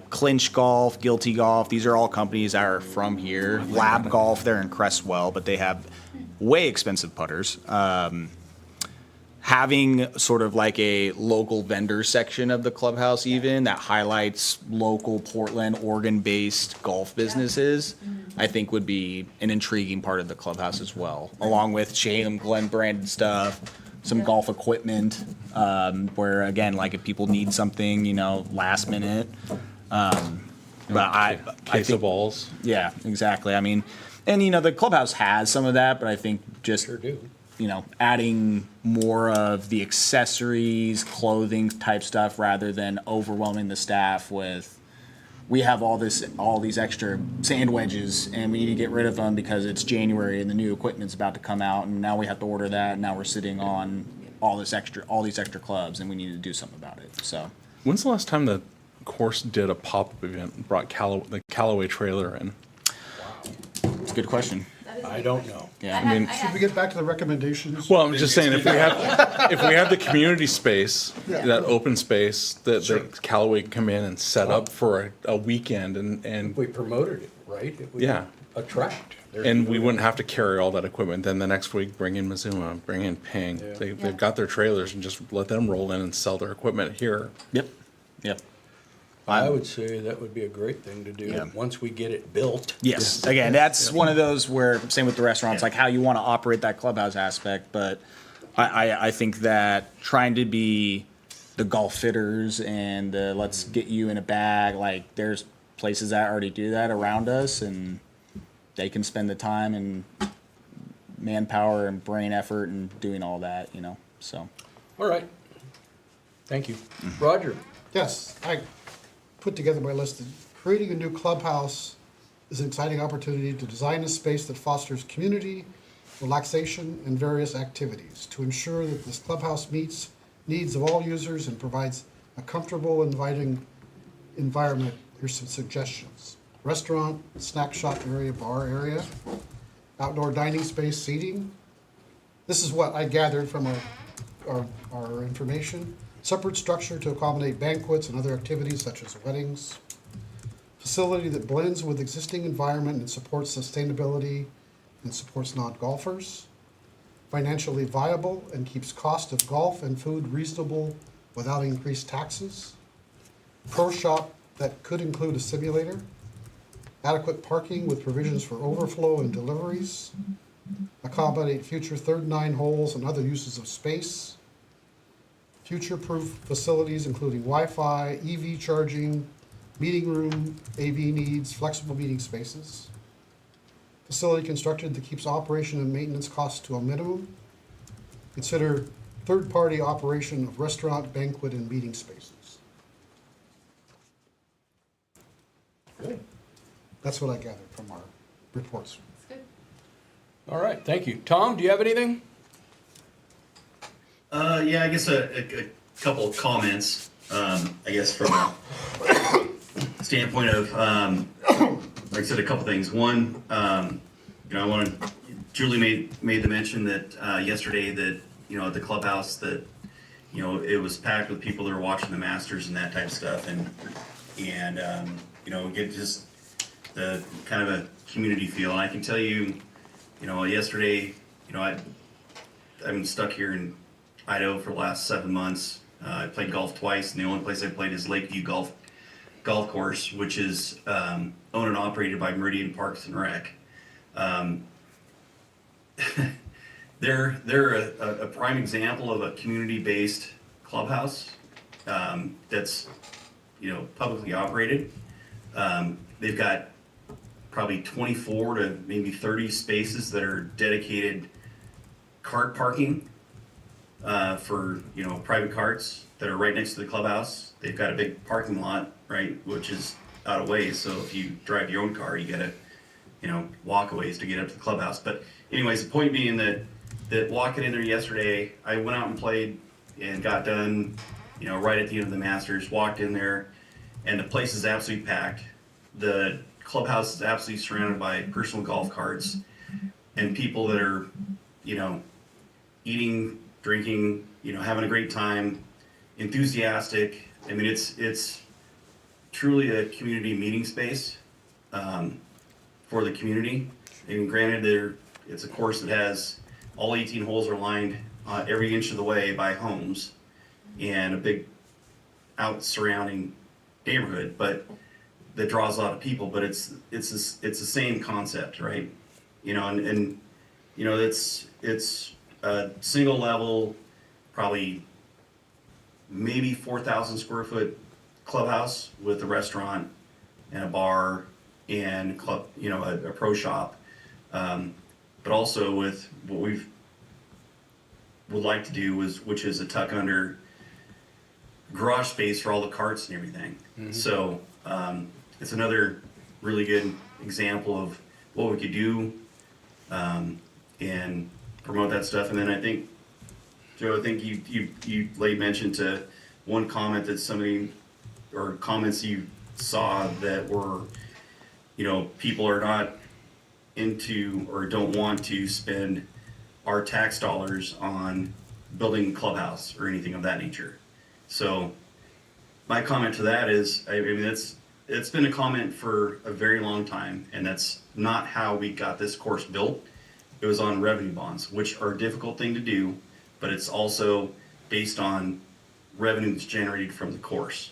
Clinch Golf, Guilty Golf. These are all companies that are from here. Lab Golf, they're in Crestwell, but they have way expensive putters. Having sort of a local vendor section of the clubhouse even that highlights local Portland, Oregon-based golf businesses, I think would be an intriguing part of the clubhouse as well, along with Shane Glen branded stuff, some golf equipment, where again, if people need something, last minute. But I Case think, of balls. yeah, exactly. I mean, and the clubhouse has some of that, but I think just Sure do. adding more of the accessories, clothing type stuff rather than overwhelming the staff with, we have all these extra sand wedges and we need to get rid of them because it's January and the new equipment's about to come out and now we have to order that and now we're sitting on all these extra clubs and we need to do something about it. So When's the last time the course did a pop-up event and brought the Callaway trailer in? it's a good question. I don't know. Yeah. Should we get back to the recommendations? Well, I'm just saying, if we have the community space, that open space, that Callaway can come in and set up for a weekend and We promoted it, right? If we- yeah, attract. And we wouldn't have to carry all that equipment. Then the next week, bring in Mazuma, bring in Ping. Yeah. They've got their trailers and just let them roll in and sell their equipment here. Yep. Yep. I would say that would be a great thing to do, Yeah. once we get it built. Yes. Again, that's one of those where, same with the restaurants, like how you want to operate that clubhouse aspect. But I think that trying to be the golf fitters and let's get you in a bag, like there's places that already do that around us, and they can spend the time and manpower and brain effort and doing all that, you know, so. All right. Thank you. Roger? Yes, I put together my list. Creating a new clubhouse is an exciting opportunity to design a space that fosters community, relaxation, and various activities to ensure that this clubhouse meets needs of all users and provides a comfortable, inviting environment. Here's some suggestions. Restaurant, snack shop area, bar area, outdoor dining space, seating. This is what I gathered from our information. Separate structure to accommodate banquets and other activities such as weddings. Facility that blends with existing environment and supports sustainability and supports non-golfers. Financially viable and keeps cost of golf and food reasonable without increased taxes. Pro shop that could include a simulator. Adequate parking with provisions for overflow and deliveries. Accommodate future third 9 holes and other uses of space. Future-proof facilities including Wi-Fi, EV charging, meeting room, AV needs, flexible meeting spaces. Facility constructed that keeps operation and maintenance costs to a minimum. Consider third-party operation of restaurant, banquet, and meeting spaces. Good. That's what I gathered from our reports. That's good. All right, thank you. Tom, do you have anything? Yeah, I guess a couple of comments. I guess from a standpoint of, like I said, a couple things. One, you know, I wanted, Julie made the mention that yesterday that, you know, at the clubhouse that, you know, it was packed with people that were watching the Masters and that type of stuff, and you know, get just the kind of a community feel. And I can tell you, you know, yesterday, you know, I've been stuck here in Idaho for the last 7 months. I played golf twice, and the only place I played is Lakeview Golf Course, which is owned and operated by Meridian Parks and Rec. They're a prime example of a community-based clubhouse that's, you know, publicly operated. They've got probably 24 to maybe 30 spaces that are dedicated cart parking for, you know, private carts that are right next to the clubhouse. They've got a big parking lot, right, which is out of ways. So if you drive your own car, you gotta, you know, walk a ways to get up to the clubhouse. But anyways, the point being that walking in there yesterday, I went out and played and got done, you know, right at the end of the Masters, walked in there, and the place is absolutely packed. The clubhouse is absolutely surrounded by personal golf carts and people that are, you know, eating, drinking, you know, having a great time, enthusiastic. I mean, it's truly a community meeting space for the community. And granted, it's a course that has all 18 holes are lined every inch of the way by homes and a big out surrounding neighborhood, but that draws a lot of people. But it's the same concept, right? You know, and you know, it's a single level, probably maybe 4,000 square foot clubhouse with a restaurant and a bar and club, you know, a pro shop, but also with what we've would like to do which is a tuck under garage space for all the carts and everything. Mm-hmm. So it's another really good example of what we could do and promote that stuff. And then I think, Joe, I think you laid mention to one comment that somebody, or comments you saw that were, you know, people are not into or don't want to spend our tax dollars on building a clubhouse or anything of that nature. So my comment to that is, I mean, it's been a comment for a very long time, and that's not how we got this course built. It was on revenue bonds, which are a difficult thing to do, but it's also based on revenue that's generated from the course.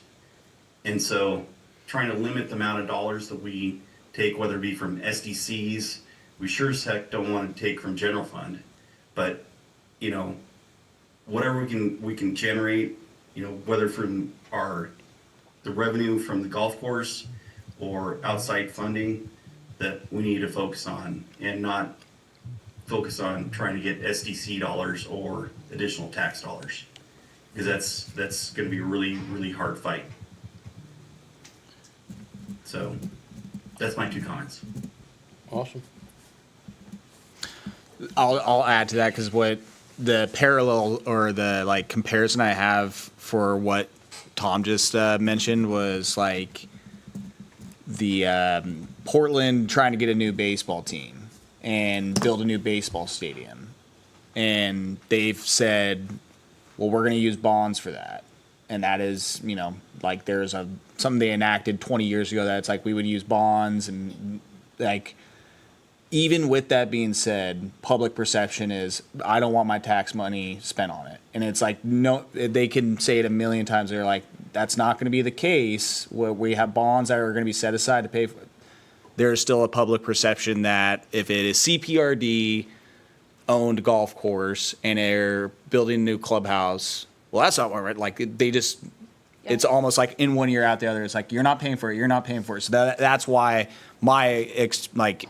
And so trying to limit the amount of dollars that we take, whether it be from SDCs, we sure as heck don't want to take from general fund, but you know, whatever we can generate, you know, whether from the revenue from the golf course or outside funding, that we need to focus on, and not focus on trying to get SDC dollars or additional tax dollars, because that's going to be a really, really hard fight. So that's my 2 comments. Awesome. I'll add to that, because what the parallel or the like comparison I have for what Tom just mentioned was like the Portland trying to get a new baseball team and build a new baseball stadium, and they've said, well, we're going to use bonds for that. And that is, you know, like there's something they enacted 20 years ago that's like we would use bonds, and like, even with that being said, public perception is, I don't want my tax money spent on it. And it's like, no, they can say it a million times. They're like, that's not going to be the case. We have bonds that are going to be set aside to pay for it. There's still a public perception that if it is CPRD owned golf course and they're building a new clubhouse, well, that's not right. Like they just, it's almost like in one ear out the other. It's like, you're not paying for it. You're not paying for it. So that's why my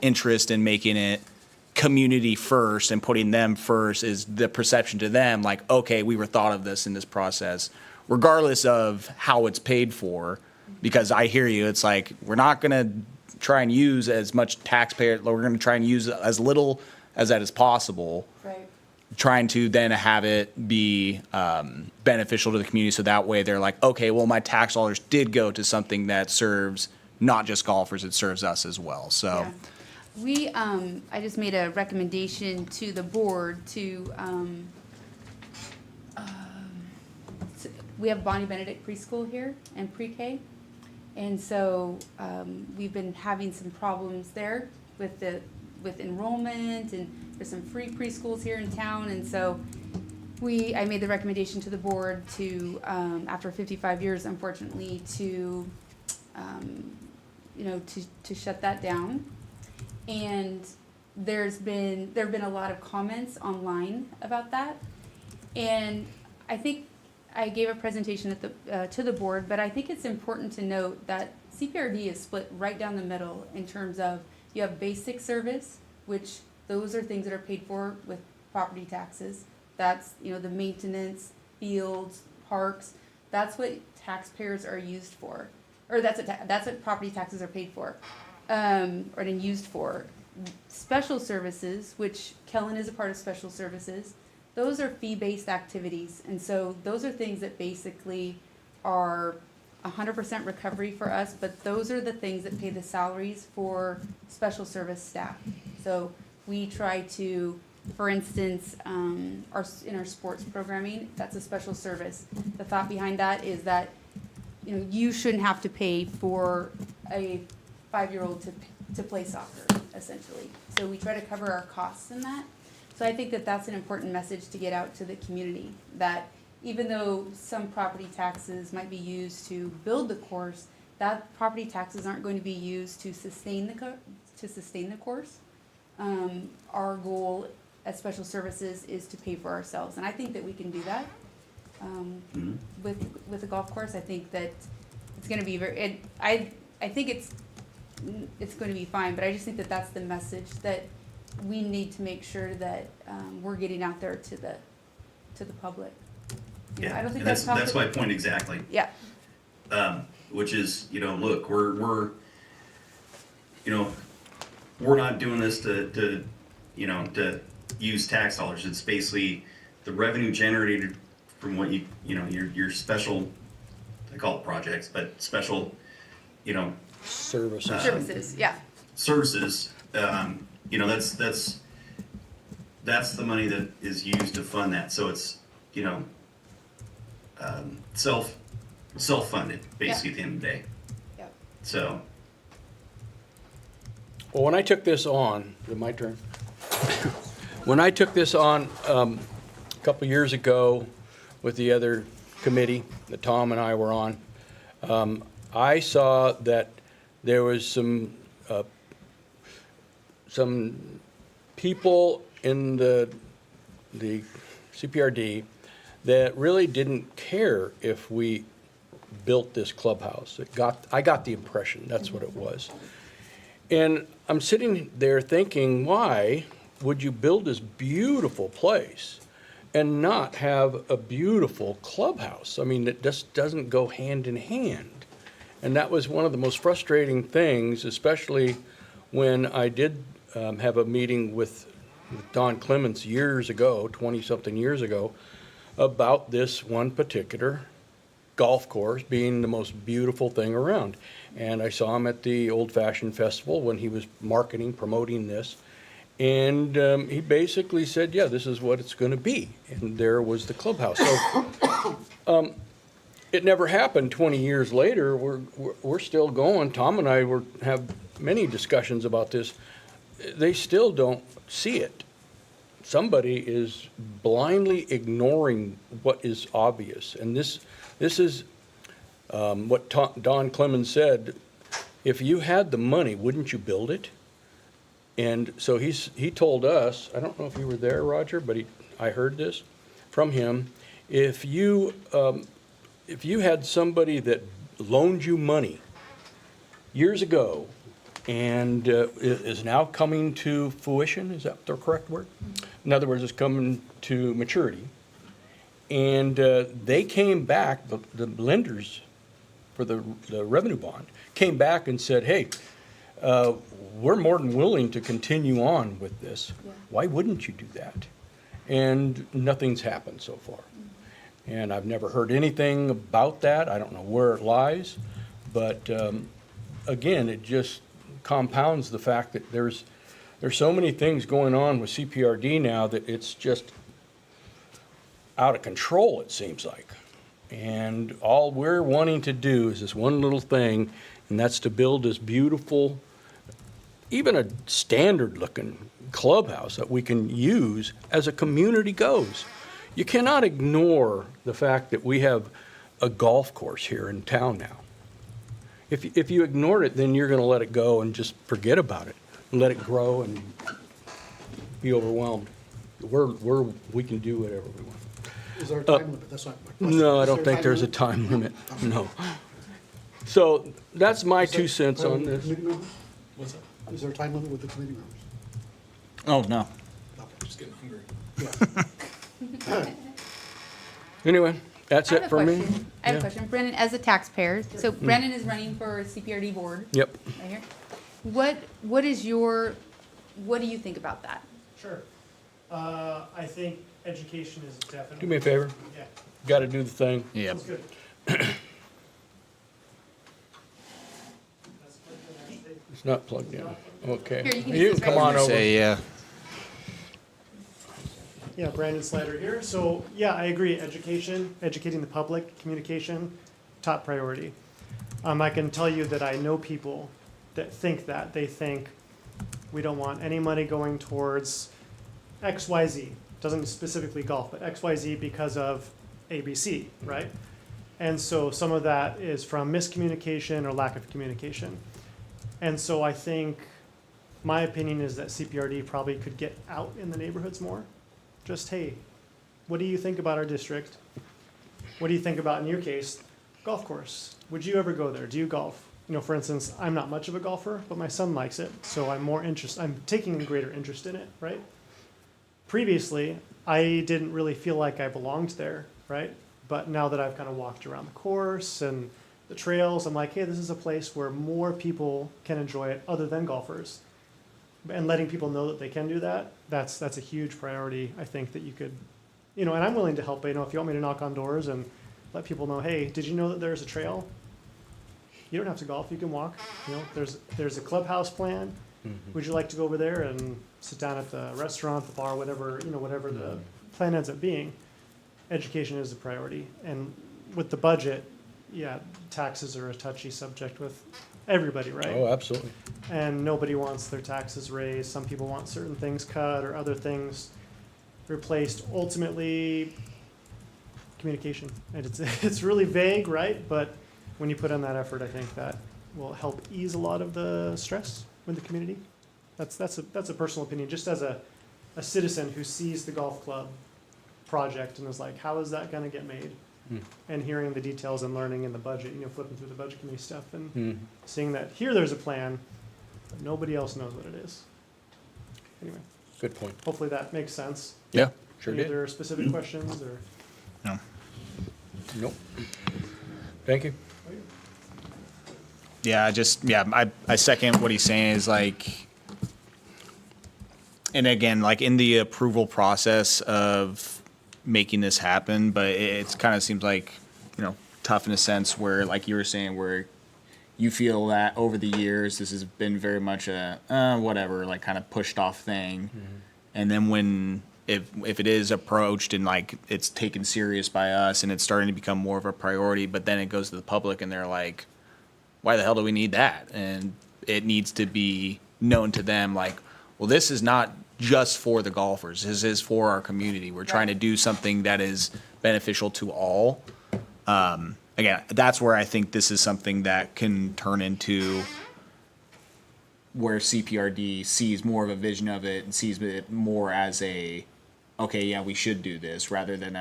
interest in making it community first and putting them first is the perception to them. Like, okay, we were thought of this in this process, regardless of how it's paid for, because I hear you. It's like, we're not going to try and use as much taxpayer. We're going to try and use as little as that is possible. Right. Trying to then have it be beneficial to the community, so that way they're like, okay, well, my tax dollars did go to something that serves not just golfers, it serves us as well. So Yeah. I just made a recommendation to the board to, we have Bonnie Benedict Preschool here and pre-K. And so we've been having some problems there with enrollment, and there's some free preschools here in town. And so I made the recommendation to the board to, after 55 years, unfortunately, to shut that down. And there have been a lot of comments online about that. And I think I gave a presentation to the board, but I think it's important to note that CPRD is split right down the middle in terms of, you have basic service, which those are things that are paid for with property taxes. That's, the maintenance, fields, parks. That's what taxpayers are used for, or that's what property taxes are paid for, or then used for. Special services, which Kellen is a part of special services, those are fee-based activities. And so those are things that basically are 100% recovery for us, but those are the things that pay the salaries for special service staff. So we try to, for instance, in our sports programming, that's a special service. The thought behind that is that, you shouldn't have to pay for a 5-year-old to play soccer, essentially. So we try to cover our costs in that. So I think that that's an important message to get out to the community, that even though some property taxes might be used to build the course, that property taxes aren't going to be used to sustain the course. Our goal as special services is to pay for ourselves, and I think that we can do that with the golf course. I think that it's going to be I think it's going to be fine, but I just think that that's the message that we need to make sure that we're getting out there to the public. Yeah, I don't think and that's my point exactly. Yeah. Which is, look, we're not doing this to use tax dollars. It's basically the revenue generated from what your special, I call it projects, but special, Services. Services, yeah. services. That's the money that is used to fund that. So it's self-funded basically at the end of the day. Yep. So, Well, when I took this on, is it my turn? When I took this on a couple years ago with the other committee that Tom and I were on, I saw that there was some people in the CPRD that really didn't care if we built this clubhouse. I got the impression that's what it was. And I'm sitting there thinking, why would you build this beautiful place and not have a beautiful clubhouse? I mean, it just doesn't go hand in hand. And that was one of the most frustrating things, especially when I did have a meeting with Don Clements years ago, 20-something years ago, about this one particular golf course being the most beautiful thing around. And I saw him at the Old Fashioned Festival when he was promoting this. And he basically said, yeah, this is what it's going to be. And there was the clubhouse. So it never happened 20 years later. We're still going. Tom and I have many discussions about this. They still don't see it. Somebody is blindly ignoring what is obvious. And this is what Don Clemens said. If you had the money, wouldn't you build it? And so he told us, I don't know if you were there, Roger, but I heard this from him. If you had somebody that loaned you money years ago and is now coming to fruition, is that the correct word? In other words, it's coming to maturity. And they came back, the lenders for the revenue bond, came back and said, hey, we're more than willing to continue on with this. Yeah. Why wouldn't you do that? And nothing's happened so far. And I've never heard anything about that. I don't know where it lies. But again, it just compounds the fact that there's so many things going on with CPRD now that it's just out of control, it seems like. And all we're wanting to do is this one little thing, and that's to build this beautiful, even a standard-looking clubhouse that we can use as a community goes. You cannot ignore the fact that we have a golf course here in town now. If you ignore it, then you're going to let it go and just forget about it, and let it grow and be overwhelmed. We can do whatever we want. Is there a time limit? That's not my question. No, I Is don't there think there's a time limit, no. So that's my Is there 2 cents time on with the this. committee members? What's that? Is there a time limit with the committee members? Oh, no. Just getting hungry. Yeah. Anyway, that's I have it a for me. question. I have a Yeah. question. Brennan, as a taxpayer, so Brennan is running for CPRD board Yep. right here. What do you think about that? Sure. I think education is definitely. Do me a favor, Yeah, got to do the thing. Yep. sounds good. That's good for that. It's not plugged in. Okay. Here, you can You use can this come right on here. over. Say, yeah. Yeah, Brandon Slider here. So, yeah, I agree. Educating the public, communication, top priority. I can tell you that I know people that think that. They think we don't want any money going towards XYZ. Doesn't specifically golf, but XYZ because of ABC, right? And so some of that is from miscommunication or lack of communication. And so I think my opinion is that CPRD probably could get out in the neighborhoods more. Just, hey, what do you think about our district? What do you think about, in your case, golf course? Would you ever go there? Do you golf? You know, for instance, I'm not much of a golfer, but my son likes it, so I'm taking a greater interest in it, right? Previously, I didn't really feel like I belonged there, right? But now that I've kind of walked around the course and the trails, I'm like, hey, this is a place where more people can enjoy it other than golfers. And letting people know that they can do that, that's a huge priority, I think, that you could, you know, and I'm willing to help, you know, if you want me to knock on doors and let people know, hey, did you know that there's a trail? You don't have to golf, you can walk, you know, there's a clubhouse plan. Would you like to go over there and sit down at the restaurant, the bar, whatever, you know, whatever the plan ends up being? Education is a priority. And with the budget, yeah, taxes are a touchy subject with everybody, right? Oh, absolutely. And nobody wants their taxes raised. Some people want certain things cut or other things replaced. Ultimately, communication. And it's really vague, right? But when you put in that effort, I think that will help ease a lot of the stress with the community. That's a personal opinion, just as a citizen who sees the golf club project and is like, how is that going to get made? And hearing the details and learning in the budget, flipping through the budget committee stuff and seeing that here there's a plan, but nobody else knows what it is. Anyway, Good point. hopefully that makes sense. Yeah, sure Any did. other specific questions or? No. Nope. Thank you. Yeah, I second what he's saying is like, and again, like in the approval process of making this happen, but it kind of seems like, tough in a sense where, like you were saying, where you feel that over the years, this has been very much a, whatever, like kind of pushed off thing. And then if it is approached and like it's taken serious by us and it's starting to become more of a priority, but then it goes to the public and they're like, why the hell do we need that? And it needs to be known to them like, well, this is not just for the golfers. This is for our community. We're trying to do something that is beneficial to all. Again, that's where I think this is something that can turn into where CPRD sees more of a vision of it and sees it more as a, okay, yeah, we should do this, rather than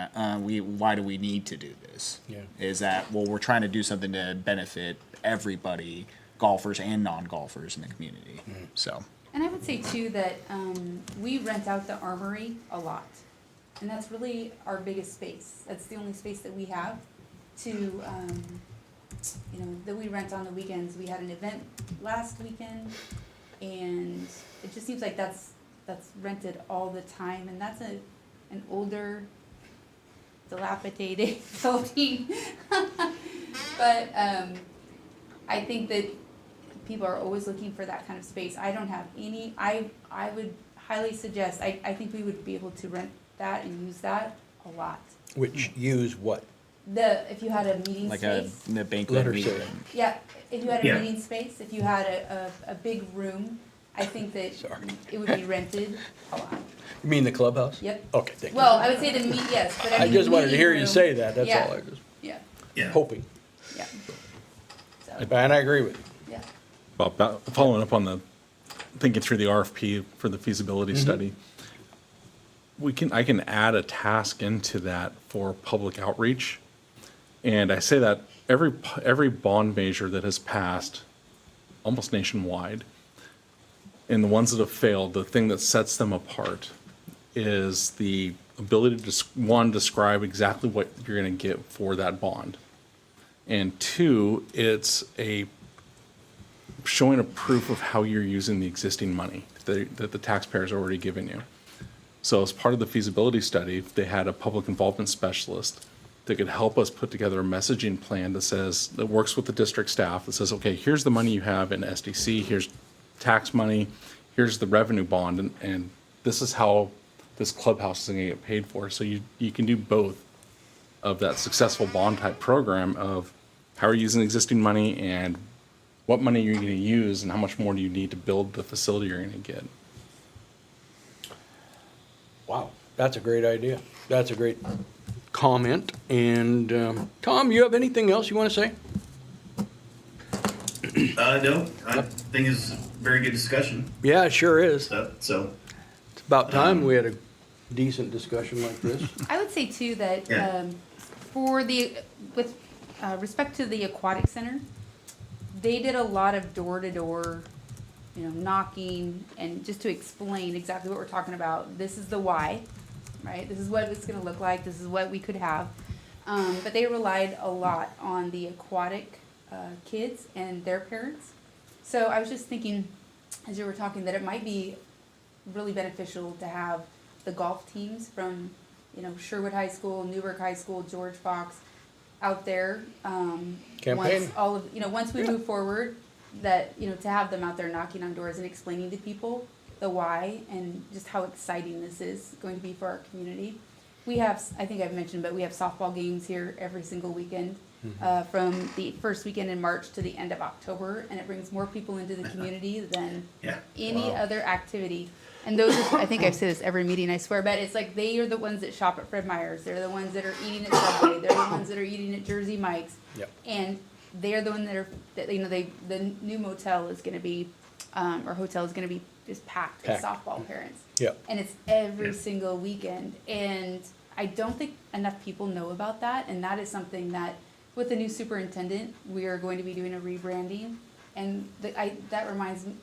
why do we need to do this? Yeah. Is that, well, we're trying to do something to benefit everybody, golfers and non-golfers in the community. So. And I would say too that we rent out the armory a lot. And that's really our biggest space. That's the only space that we have to, that we rent on the weekends. We had an event last weekend and it just seems like that's rented all the time. And that's an older, dilapidated building. But I think that people are always looking for that kind of space. I don't have any, I would highly suggest, I think we would be able to rent that and use that a lot. Which use what? If you had a meeting Like space. a banquet Letter meeting. safe. Yeah, if you had a Yeah. meeting space, if you had a big room, I think that Sorry. it would be rented a lot. You mean the clubhouse? Yep. Okay, thank you. Well, I would say yes, but I I mean. just wanted to meeting hear you room- say that, that's yeah, all I was Yeah, Yeah. hoping. yeah. So, And I agree with you. yeah. About following up on the, thinking through the RFP for the feasibility study, I can add a task into that for public outreach. And I say that every bond measure that has passed, almost nationwide, and the ones that have failed, the thing that sets them apart is the ability to describe exactly what you're gonna get for that bond. And two, it's showing a proof of how you're using the existing money that the taxpayer's already given you. So as part of the feasibility study, they had a public involvement specialist that could help us put together a messaging plan that works with the district staff, that says, okay, here's the money you have in SDC, here's tax money, here's the revenue bond, and this is how this clubhouse is gonna get paid for. So you can do both of that successful bond type program of how are you using existing money and what money you're gonna use and how much more do you need to build the facility you're gonna get. Wow, that's a great idea. That's a great comment. And Tom, you have anything else you want to say? No, I think it's a very good discussion, Yeah, it sure is. so, It's about time we had a decent discussion like this. I would say too that Yeah. with respect to the aquatic center, they did a lot of door-to-door, knocking and just to explain exactly what we're talking about. This is the why, right? This is what it's going to look like. This is what we could have. But they relied a lot on the aquatic kids and their parents. So I was just thinking, as you were talking, that it might be really beneficial to have the golf teams from, Sherwood High School, Newberg High School, George Fox, out there. Campaign. Once we move forward, that, to have them out there knocking on doors and explaining to people the why and just how exciting this is going to be for our community. we have, I think I've mentioned, but we have softball games here every single weekend, from the first weekend in March to the end of October, and it brings more people into the community than Yeah. any other activity. And those are, I think I've said this every meeting, I swear, but it's like they are the ones that shop at Fred Meyer's. They're the ones that are eating at Subway. They're the ones that are eating at Jersey Mike's. Yep. And they're the one that you know, the new motel is gonna be, or hotel is gonna be just packed with Packed. softball parents. Yep. And it's every single weekend. And I don't think enough people know about that. And that is something that, with the new superintendent, we are going to be doing a rebranding. And that reminds me,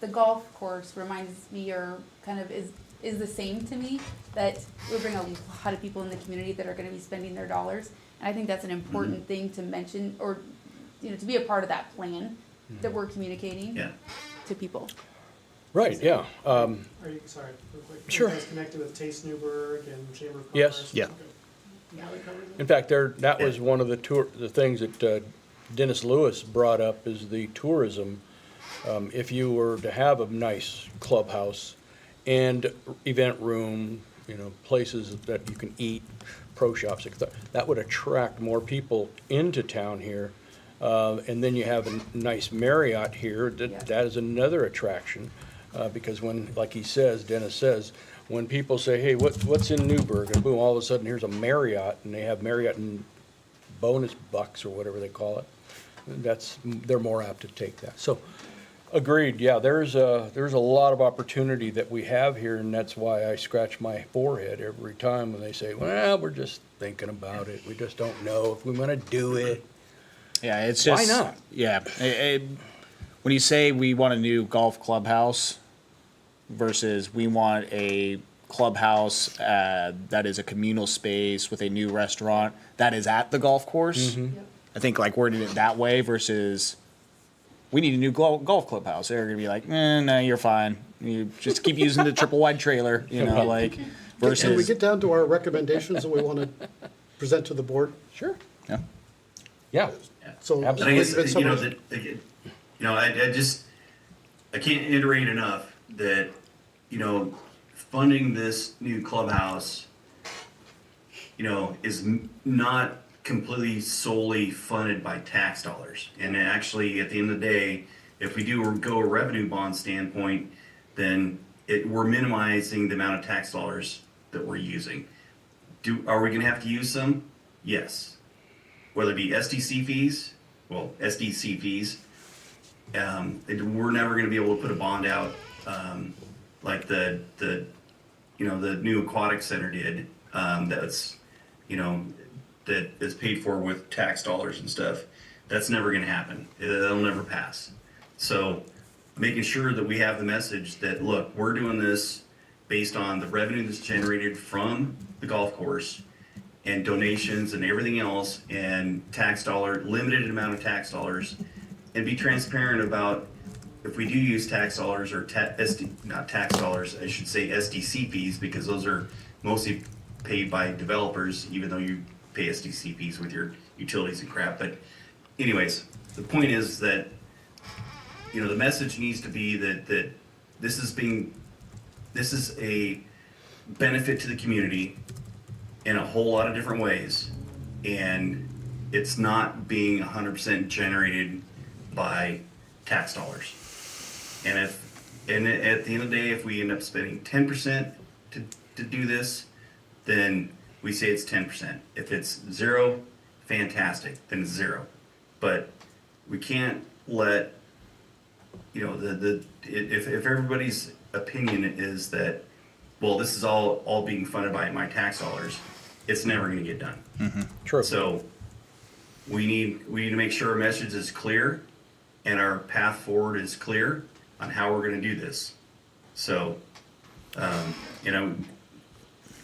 the golf course reminds me, or kind of is the same to me, that we bring a lot of people in the community that are gonna be spending their dollars. And I think that's an important thing to mention, or, you know, to be a part of that plan that we're communicating Yeah. to people. Right, yeah. Are you, sorry, real quick. Sure. Are you guys connected with Taste Newberg and Chamber of Yes. Commerce? Yeah. Okay. Now that covers it? In fact, that was one of the things that Dennis Lewis brought up, is the tourism. If you were to have a nice clubhouse and event room, you know, places that you can eat, pro shops, that would attract more people into town here. And then you have a nice Marriott here, that is another attraction. Because when, like he says, Dennis says, when people say, hey, what's in Newberg? And boom, all of a sudden, here's a Marriott, and they have Marriott and bonus bucks, or whatever they call it. They're more apt to take that. So, agreed, yeah, there's a lot of opportunity that we have here, and that's why I scratch my forehead every time when they say, well, we're just thinking about it. We just don't know if we want to do it. Yeah, it's Why just. not? Yeah. When you say we want a new golf clubhouse versus we want a clubhouse that is a communal space with a new restaurant that is at the golf course, I think like wording it that way versus we need a new golf clubhouse. They're going to be like, no, you're fine. You just keep using the triple wide trailer, you know, like versus. Can we get down to our recommendations that we want to present to the board? Sure. Yeah. Yeah. So, I think it's, it's been you know, summarized. I can't iterate enough that, you know, funding this new clubhouse, you know, is not completely solely funded by tax dollars. And actually, at the end of the day, if we do go a revenue bond standpoint, then we're minimizing the amount of tax dollars that we're using. Are we gonna have to use some? Yes. Whether it be SDC fees, we're never going to be able to put a bond out like the new aquatic center did. That's, you know, that is paid for with tax dollars and stuff. That's never going to happen. That'll never pass. So making sure that we have the message that, look, we're doing this based on the revenue that's generated from the golf course and donations and everything else, and limited amount of tax dollars, and be transparent about if we do use tax dollars or not tax dollars, I should say SDC fees, because those are mostly paid by developers, even though you pay SDC fees with your utilities and crap. But anyways, the point is that, you know, the message needs to be that this is a benefit to the community in a whole lot of different ways, and it's not being 100% generated by tax dollars. And at the end of the day, if we end up spending 10% to do this, then we say it's 10%. If it's zero, fantastic, then it's zero. But we can't let, you know, if everybody's opinion is that, well, this is all being funded by my tax dollars, it's never going to get done. True. So we need to make sure our message is clear and our path forward is clear on how we're going to do this. So, you know,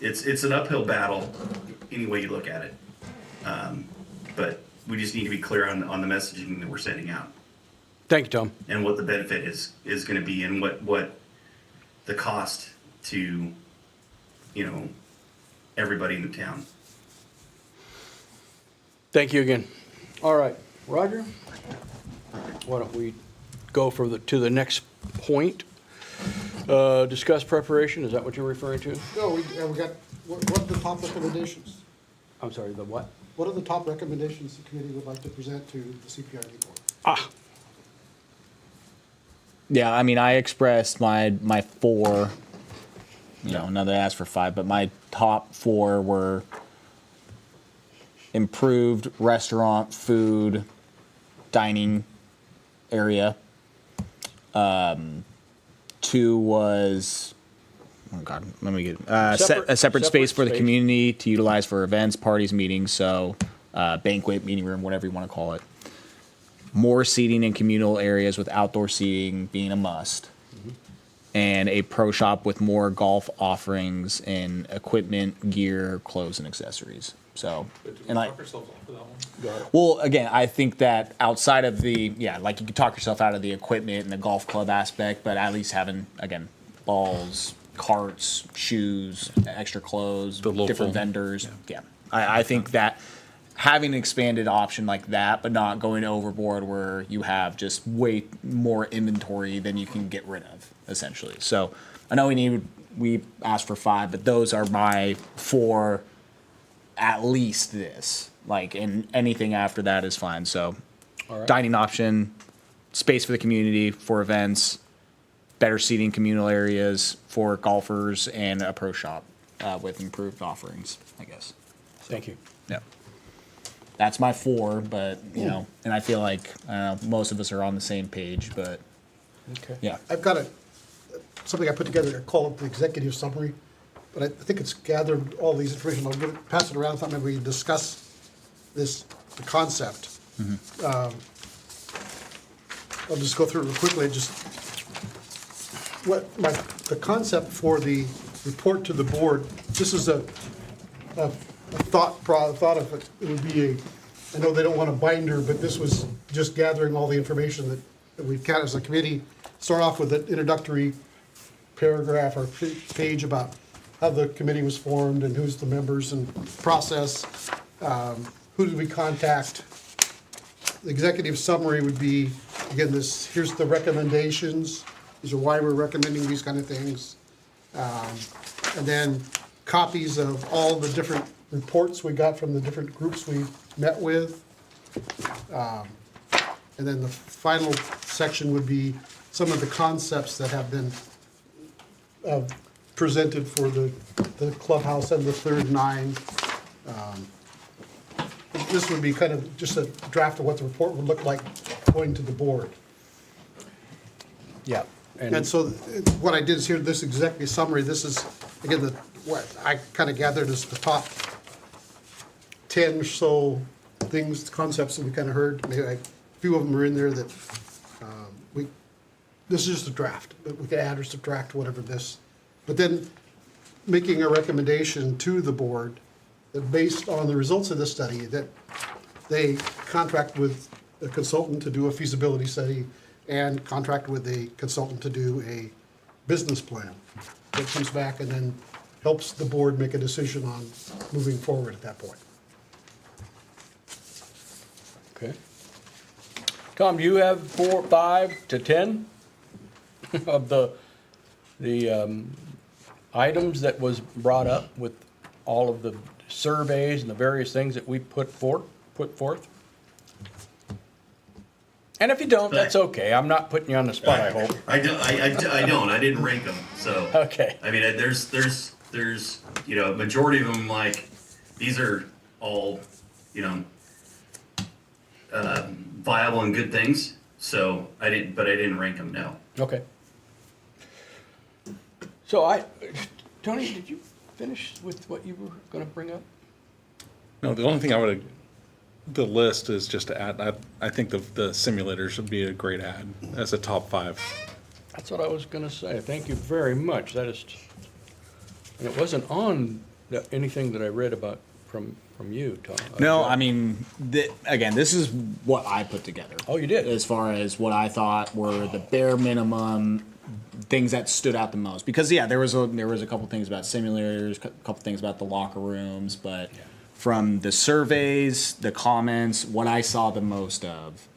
it's an uphill battle any way you look at it. But we just need to be clear on the messaging that we're sending out Thank you, Tom. and what the benefit is going to be, and what the cost to, you know, everybody in the town. Thank you again. All right, Roger, why don't we go to the next point? Discuss preparation, is that what you're referring to? No, we got, what are the top recommendations? I'm sorry, the what? What are the top recommendations the committee would like to present to the CPRD board? Yeah, I mean, I expressed my 4, you know, another asked for 5, but my top 4 were improved restaurant, food, dining area. 2 was, oh God, let me get, a separate space for the community to utilize for events, parties, meetings, so banquet, meeting room, whatever you want to call it. More seating in communal areas with outdoor seating being a must. And a pro shop with more golf offerings and equipment, gear, clothes, and accessories. So, and I, well, again, I think that outside of the, yeah, like you could talk yourself out of the equipment and the golf club aspect, but at least having, again, balls, carts, shoes, extra clothes, different vendors. Yeah. I think that having an expanded option like that, but not going overboard where you have just way more inventory than you can get rid of, essentially. So I know we asked for 5, but those are my 4, at least this. Like, and anything after that is fine. So dining option, space for the community for events, better seating communal areas for golfers, and a pro shop with improved offerings, I guess. Thank you. Yeah. That's my 4, but, you know, and I feel like, I don't know, most of us are on the same page, but, Okay. yeah. I've got something I put together, I call it the executive summary, but I think it's gathered all these information. I'll pass it around, I thought maybe we could discuss the concept. I'll just go through it real quickly, the concept for the report to the board, this is a thought of it would be I know they don't want a binder, but this was just gathering all the information that we've got as a committee. Start off with an introductory paragraph or page about how the committee was formed and who's the members and process. Who did we contact? The executive summary would be, again, here's the recommendations. These are why we're recommending these kind of things. And then copies of all the different reports we got from the different groups we met with. And then the final section would be some of the concepts that have been presented for the clubhouse and the third 9. This would be kind of just a draft of what the report would look like going to the board. Yeah. And so what I did is here, this executive summary, this is, again, what I kind of gathered is the top 10 or so things, concepts that we kind of heard. Maybe a few of them are in there that this is just a draft, but we can add or subtract whatever this. But then making a recommendation to the board that based on the results of this study, that they contract with a consultant to do a feasibility study and contract with a consultant to do a business plan that comes back and then helps the board make a decision on moving forward at that point. Okay. Tom, do you have 4, 5 to 10 of the items that was brought up with all of the surveys and the various things that we put forth? And if you don't, that's okay. I'm not putting you on the spot, I hope. I don't. I didn't rank them. So Okay. I mean, there's you know, majority of them, like, these are all, you know, viable and good things. So I didn't rank them. No. Okay. So Tony, did you finish with what you were going to bring up? No, the only thing the list is just to add, I think the simulators would be a great add as a top 5. That's what I was going to say. Thank you very much. That is, and it wasn't on anything that I read about from you, Tom. No, I mean, again, this is what I put together. Oh, you did? As far as what I thought were the bare minimum things that stood out the most. Because, yeah, there was a couple things about simulators, a couple things about the locker rooms, but from the surveys, the comments, what I saw the most of,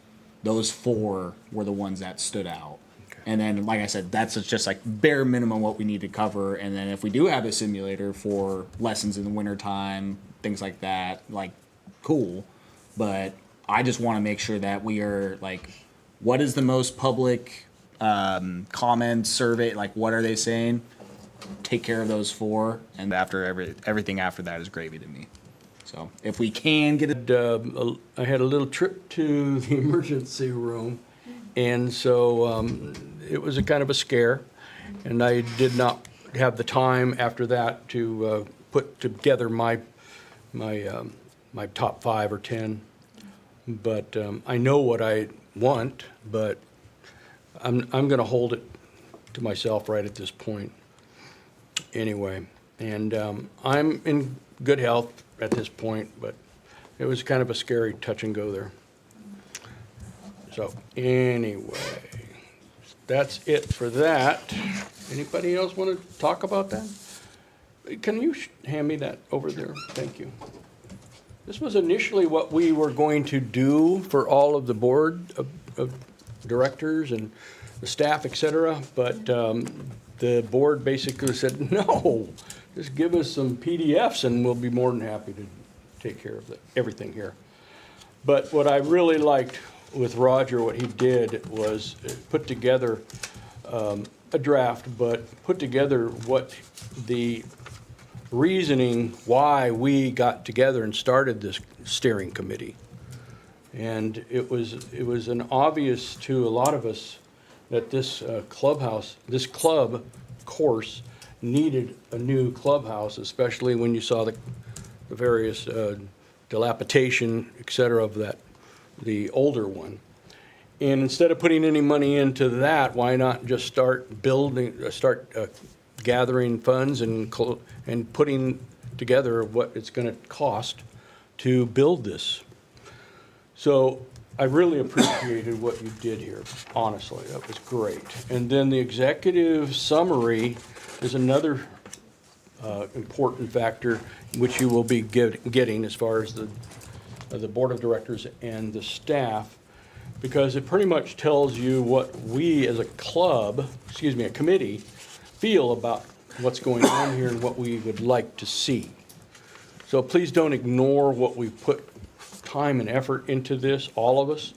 those 4 were the ones that stood out. Okay. And then, like I said, that's just like bare minimum what we need to cover. And then if we do have a simulator for lessons in the wintertime, things like that, like, cool. But I just want to make sure that we are like, what is the most public comments, survey, like what are they saying? Take care of those 4, and after everything after that is gravy to me. So if we can get it. I had a little trip to the emergency room, and so it was a kind of a scare, and I did not have the time after that to put together my top 5 or 10. But I know what I want, but I'm going to hold it to myself right at this point. Anyway, and I'm in good health at this point, but it was kind of a scary touch and go there. So anyway, that's it for that. Anybody else want to talk about that? Can you hand me that over there? Thank you. This was initially what we were going to do for all of the board of directors and the staff, et cetera, but the board basically said, no, just give us some PDFs and we'll be more than happy to take care of everything here. But what I really liked with Roger, what he did was put together a draft, but put together what the reasoning why we got together and started this steering committee. And it was an obvious to a lot of us that this club course needed a new clubhouse, especially when you saw the various dilapidation, et cetera, of the older one. And instead of putting any money into that, why not just start gathering funds and putting together what it's going to cost to build this. So I really appreciated what you did here, honestly. That was great. And then the executive summary is another important factor which you will be getting as far as the board of directors and the staff, because it pretty much tells you what we as a committee feel about what's going on here and what we would like to see. So please don't ignore what we've put time and effort into this, all of us,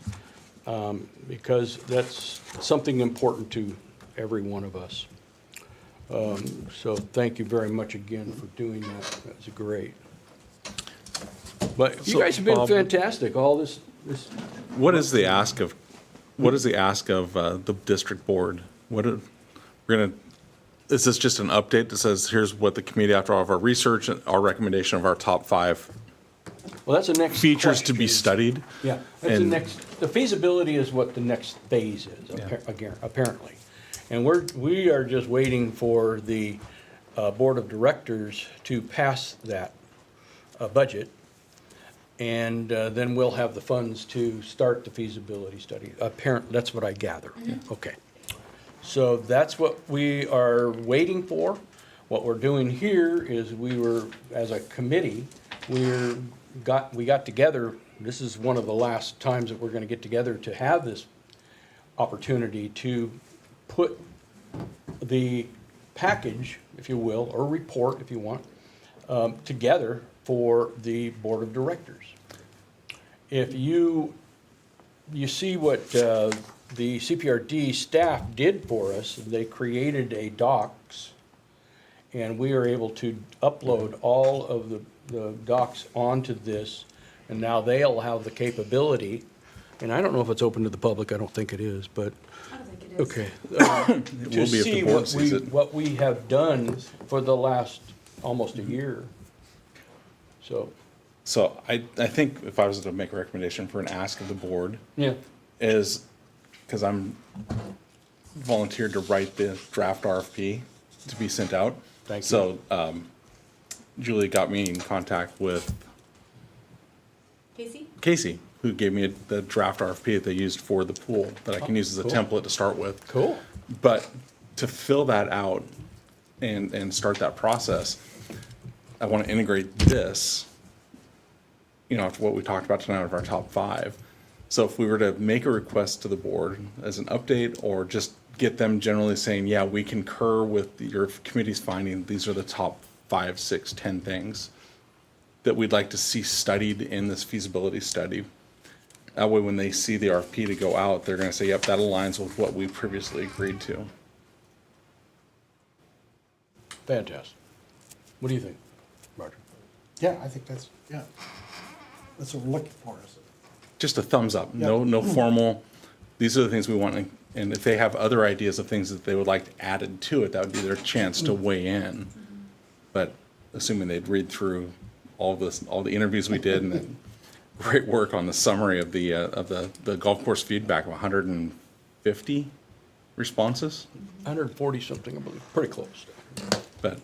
because that's something important to every one of us. So thank you very much again for doing that. That's great. But you guys have been fantastic. All this. What is the ask of the district board? Is this just an update that says here's what the committee, after all of our research and our recommendation of our top 5 Well, that's the next features to be question. studied? Yeah, that's the feasibility is what the next phase is, Yeah. apparently. And we are just waiting for the board of directors to pass that budget. And then we'll have the funds to start the feasibility study. Apparently, that's what I gather. Okay. So that's what we are waiting for. What we're doing here is as a committee, we got together. This is one of the last times that we're going to get together to have this opportunity to put the package, if you will, or report, if you want, together for the board of directors. If you see what the CPRD staff did for us, they created a docs, and we are able to upload all of the docs onto this, and now they'll have the capability, and I don't know if it's open to the public, I don't think it is, but I don't think it is. okay. It To will be if the see board sees it. what we have done for the last almost a year. So I think if I was to make a recommendation for an ask of the board, Yeah. is, because I'm volunteered to write the draft RFP to be sent out. Thank you. So Julie got me in contact with Casey, who gave me the draft RFP that they used for the pool that I can use as a cool. template to start with. Cool. But to fill that out and start that process, I want to integrate this, after what we talked about tonight of our top 5, So if we were to make a request to the board as an update, or just get them generally saying, yeah, we concur with your committee's finding, these are the top 5, 6, 10 things that we'd like to see studied in this feasibility study. That way, when they see the RFP to go out, they're gonna say, yep, that aligns with what we previously agreed to. Fantastic. What do you think, Roger? Yeah, I think that's what we're looking for. Just a thumbs up, no formal, these are the things we want, and if they have other ideas of things that they would like added to it, that would be their chance to weigh in. But assuming they'd read through all the interviews we did, and then great work on the summary of the golf course feedback of 150 responses, 140 something, I believe, pretty close. but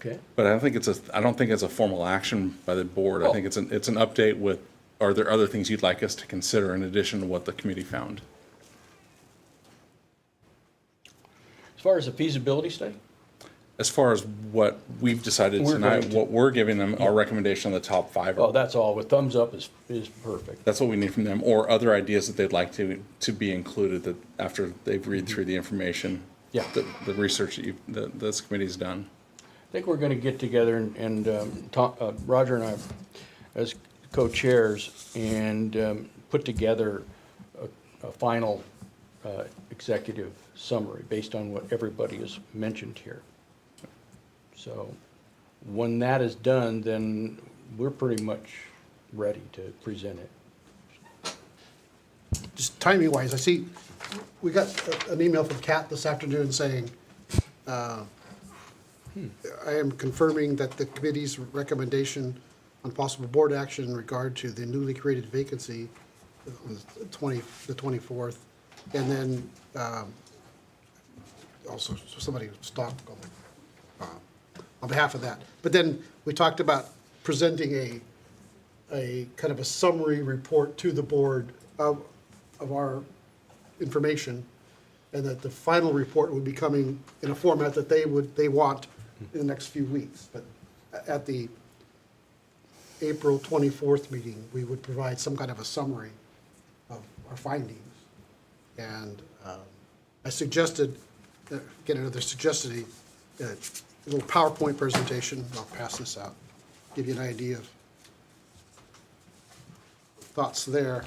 Okay. I don't think it's a formal action by the board. I think it's an update with, are there other things you'd like us to consider in addition to what the committee found? As far as the feasibility study? As far as what we've decided We're tonight, going to- what we're giving them, our recommendation on the top 5. Oh, that's all. With thumbs up is perfect. That's what we need from them, or other ideas that they'd like to be included that after they've read through the information. Yeah. The research that this committee's done. I think we're going to get together and Roger and I, as co-chairs, and put together a final executive summary based on what everybody has mentioned here. So when that is done, then we're pretty much ready to present it. Just timing wise, I see, we got an email from Kat this afternoon saying, I am confirming that the committee's recommendation on possible board action in regard to the newly created vacancy on the 24th, and then also somebody stopped on behalf of that. But then we talked about presenting a kind of a summary report to the board of our information, and that the final report would be coming in a format that they want in the next few weeks. But at the April 24th meeting, we would provide some kind of a summary of our findings. And I suggested, suggested a little PowerPoint presentation. I'll pass this out, give you an idea of thoughts there.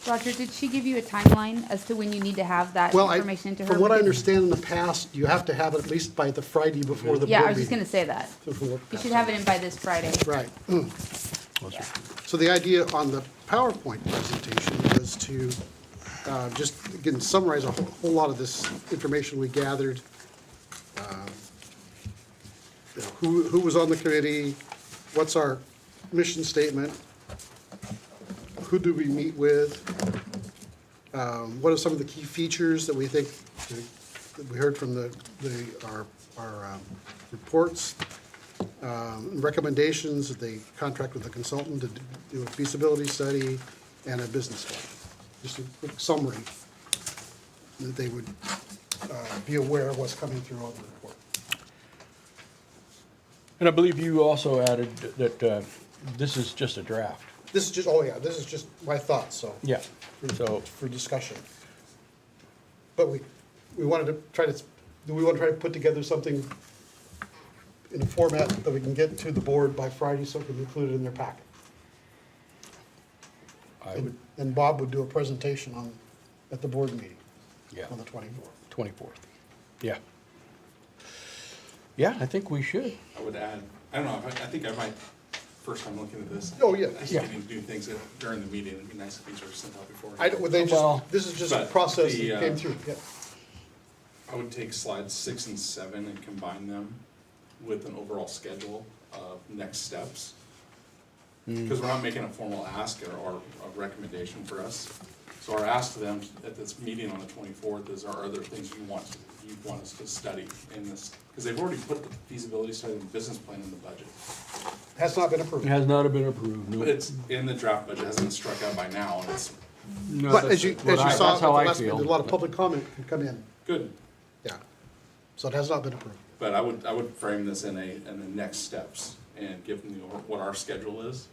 Roger, did she give you a timeline as to when you need to have that Well, information to her? from what I Because- understand in the past, you have to have it at least by the Friday before the board meeting. Yeah, I was just gonna say that. Before- You should have it in by this Friday. Right. Yeah. So the idea on the PowerPoint presentation was to just, again, summarize a whole lot of this information we gathered. Who was on the committee, what's our mission statement, who do we meet with, what are some of the key features that we think, that we heard from our reports, recommendations that they contract with the consultant to do a feasibility study, and a business plan. Just a quick summary that they would be aware of what's coming through on the report. And I believe you also added that this is just a draft. This is just, this is just my thoughts, so. Yeah. So For discussion. But we wanted to try to put together something in a format that we can get to the board by Friday, so it can be included in their packet. And Bob would do a presentation at the board meeting Yeah. on the 24th. 24th. Yeah. Yeah, I think we should. I would add, I don't know, I think I might, first time looking at this. Oh, yeah. Yeah. Do things during the meeting, it'd be nice if these were sent out before. Well, this is just a but process the, that came through, yeah. I would take slides 6 and 7 and combine them with an overall schedule of next steps. Because we're not making a formal ask or a recommendation for us. So our ask to them at this meeting on the 24th is, are there things you want us to study in this? Because they've already put the feasibility study and business plan in the budget. Has not been approved. It has not been approved. No. But it's in the draft budget, hasn't been struck out by now, and it's No, But that's as you what I- saw, that's how I last feel. a lot of public comment can come in, good. yeah. So it has not been approved. But I would frame this in the next steps, and give them what our schedule is,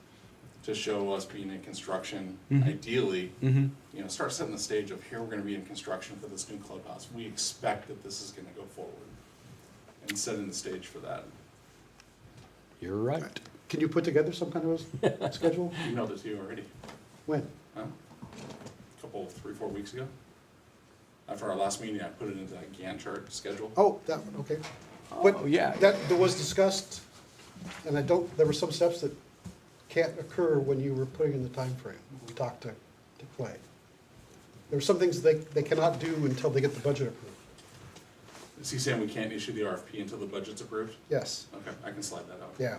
to show us being in construction, ideally, you know, start setting the stage of here we're gonna be in construction for this new clubhouse. We expect that this is gonna go forward, and setting the stage for that. You're right. Can you put together some kind of a schedule? You know this to you already, When? huh? Couple, 3-4 weeks ago. After our last meeting, I put it into that Gantt chart schedule. Oh, that one, okay. Oh, yeah. That was discussed, and there were some steps that can't occur when you were putting in the time frame. We talked to Clay. There were some things they cannot do until they get the budget approved. Is he saying we can't issue the RFP until the budget's approved? Yes, Okay, I can slide that out. yeah.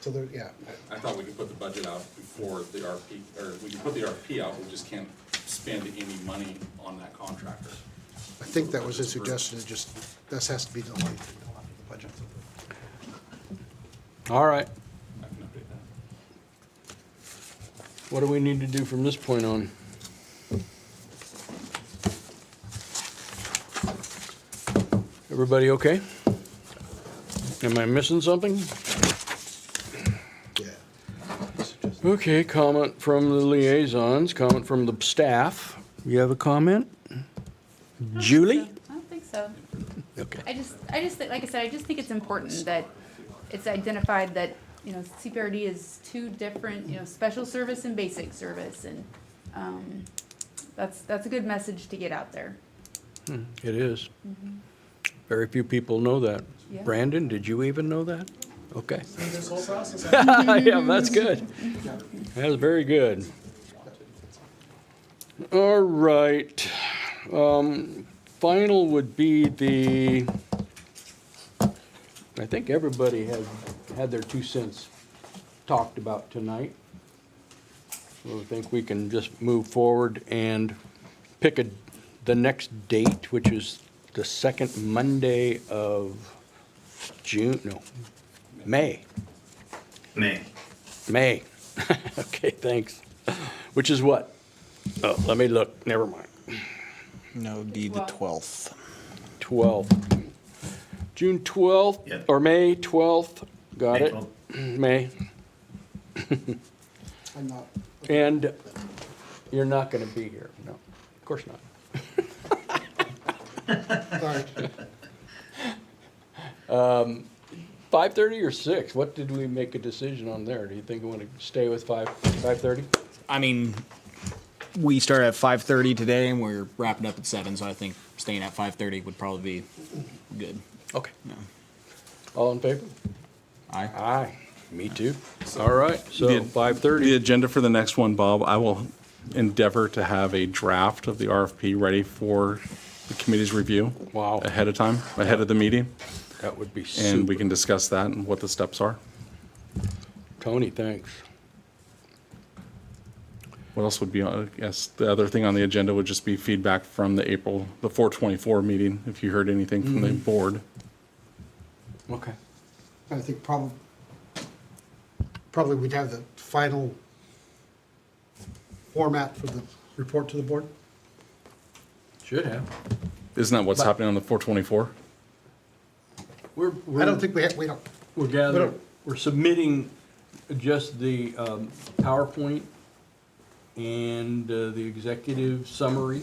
So there, yeah. I thought we could put the budget out before the RFP, or we can put the RFP out, we just can't spend any money on that contractor. I think that was his suggestion, it just, this has to be done like the budget. All right. I can update that. What do we need to do from this point on? Everybody okay? Am I missing something? Yeah. Okay, comment from the liaisons, comment from the staff. You have a comment? Julie? I don't think so. Okay. I just, like I said, I just think it's important that it's identified that, you know, CPRD is two different, you know, special service and basic service, and, that's a good message to get out there. It is. Very few people know that. Yeah. Brandon, did you even know that? Okay. This whole process. Yeah, that's good. That's very good. All right. Final would be I think everybody has had their 2 cents talked about tonight. So I think we can just move forward and pick the next date, which is the second Monday of May. May. Okay, thanks. Which is what? Oh, let me look. Never mind. No, be the 12th. 12th. June 12th, Yep. or May 12th. Got May it? 12th. May. I'm not. And you're not going to be here. No, of course not. Sorry. 5:30 or 6? What did we make a decision on there? Do you think we want to stay with 5:30? I mean, we start at 5:30 today and we're wrapping up at 7, so I think staying at 5:30 would probably be good. Okay. Yeah. All in favor? Aye. Aye. Me too. All right, so The 5:30. agenda for the next one, Bob, I will endeavor to have a draft of the RFP ready for the committee's review. Wow. Ahead of time, ahead of the meeting, That would be and we super. can discuss that and what the steps are. Tony, thanks. What else would be on, I guess, the other thing on the agenda would just be feedback from the 4/24 meeting, if you heard anything from the board. Okay. I think probably we'd have the final format for the report to the board. Should have. Isn't that what's But- happening on the 4/24? I don't think we don't. We're we gathering, don't- we're submitting just the PowerPoint and the executive summary.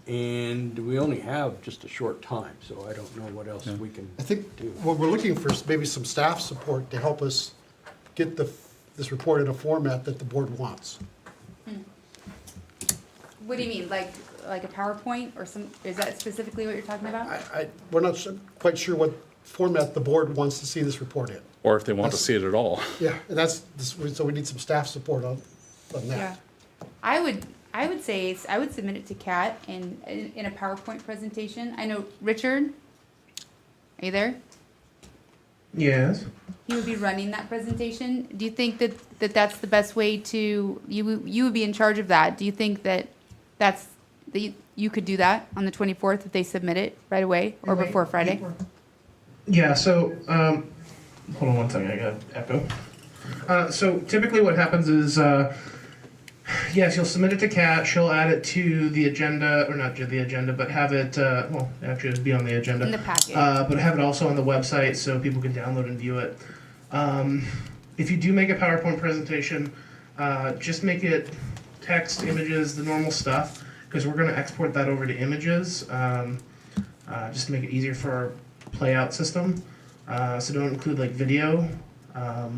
And we only have just a short time, so I don't know what else we can I think do. what we're looking for is maybe some staff support to help us get this report in a format that the board wants. What do you mean, like a PowerPoint or is that specifically what you're talking about? We're not quite sure what format the board wants to see this report in. Or if they want to see it at all. Yeah, and so we need some staff support on Yeah. that. I would say, I would submit it to Kat in a PowerPoint presentation. I know, Richard, are you there? Yes. He would be running that presentation. Do you think that that's the best way to, you would be in charge of that? Do you think that you could do that on the 24th if they submit it right away or before Friday? Yeah, so, hold on one second, I got echo. So typically what happens is, Yes, you'll submit it to Kat. She'll add it to the agenda, or not to the agenda, but have it, well, actually it'll be on the agenda. In the packet. But have it also on the website so people can download and view it. If you do make a PowerPoint presentation, just make it text, images, the normal stuff, because we're going to export that over to images, just to make it easier for our playout system. So don't include like video. But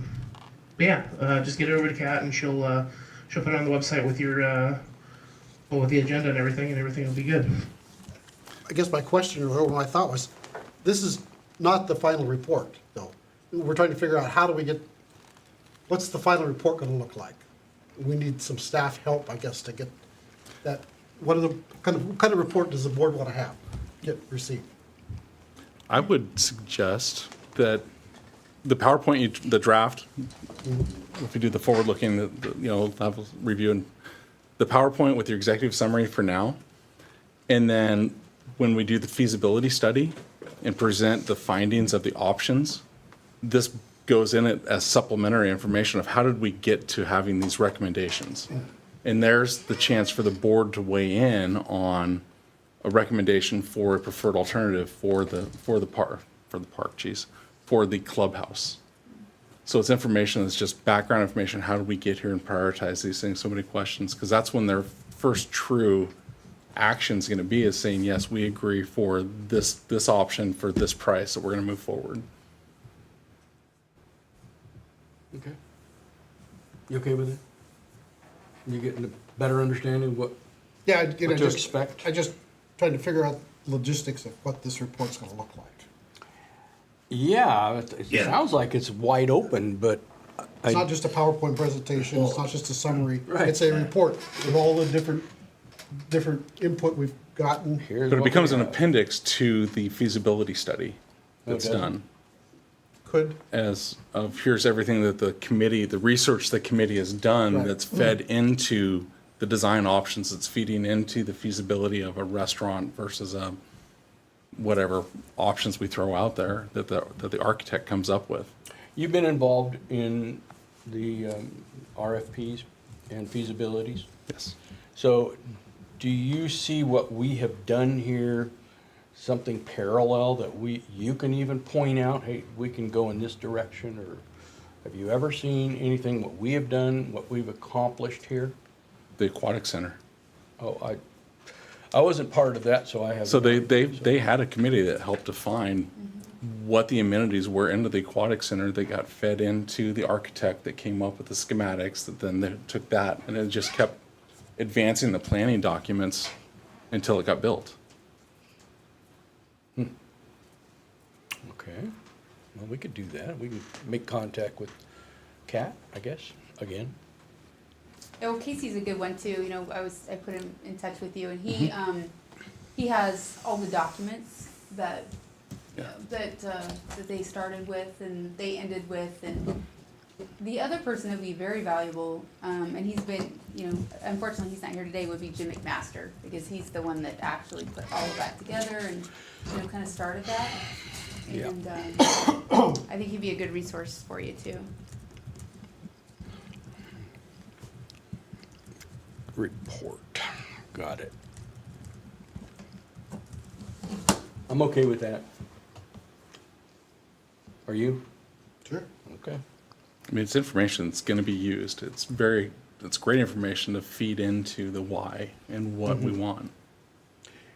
yeah, just get it over to Kat and she'll put it on the website with your, with the agenda and everything will be good. I guess my question or my thought was, this is not the final report, though. We're trying to figure out how do we get, what's the final report gonna look like? We need some staff help, I guess, to get that, what kind of report does the board wanna have, receive? I would suggest that the PowerPoint, the draft, if you do the forward-looking, have a review, and the PowerPoint with your executive summary for now, and then when we do the feasibility study and present the findings of the options, this goes in it as supplementary information of how did we get to having these recommendations. And there's the chance for the board to weigh in on a recommendation for a preferred alternative for the clubhouse. So it's information that's just background information. How did we get here and prioritize these things? So many questions, because that's when their first true action is going to be, is saying, yes, we agree for this option for this price that we're going to move forward. Okay. You okay with it? You getting a better understanding of what Yeah, to expect? I just trying to figure out logistics of what this report's gonna look like. Yeah, it Yeah. sounds like it's wide open, but It's not just a PowerPoint presentation, it's not just a summary. Right. It's a report with all the different input we've gotten. here's But it what we becomes an got. appendix to the feasibility study that's does it? done. Could, As of, here's everything that the committee, the research the committee has done Right. that's fed into the design options, that's feeding into the feasibility of a restaurant versus a whatever options we throw out there that the architect comes up with. You've been involved in the RFPs and feasibilities. Yes. So do you see what we have done here, something parallel that you can even point out, hey, we can go in this direction? Or have you ever seen anything, what we have done, what we've accomplished here? The aquatic center. Oh, I wasn't part of that, so I have. So they had a committee that helped define what the amenities were into the aquatic center. They got fed into the architect that came up with the schematics, that then they took that and it just kept advancing the planning documents until it got built. Okay, well, we could do that. We can make contact with Kat, I guess, again. Oh, Casey's a good one too. You know, I put him in touch with you, and he has all the documents that that they started with and they ended with, and the other person that would be very valuable, and he's been, unfortunately he's not here today, would be Jim McMaster, because he's the one that actually put all of that together and kind of started that. Yeah. And I think he'd be a good resource for you too. Report, got it. I'm okay with that. Are you? sure. Okay. I mean, it's information that's going to be used. It's great information to feed into the why and what we want.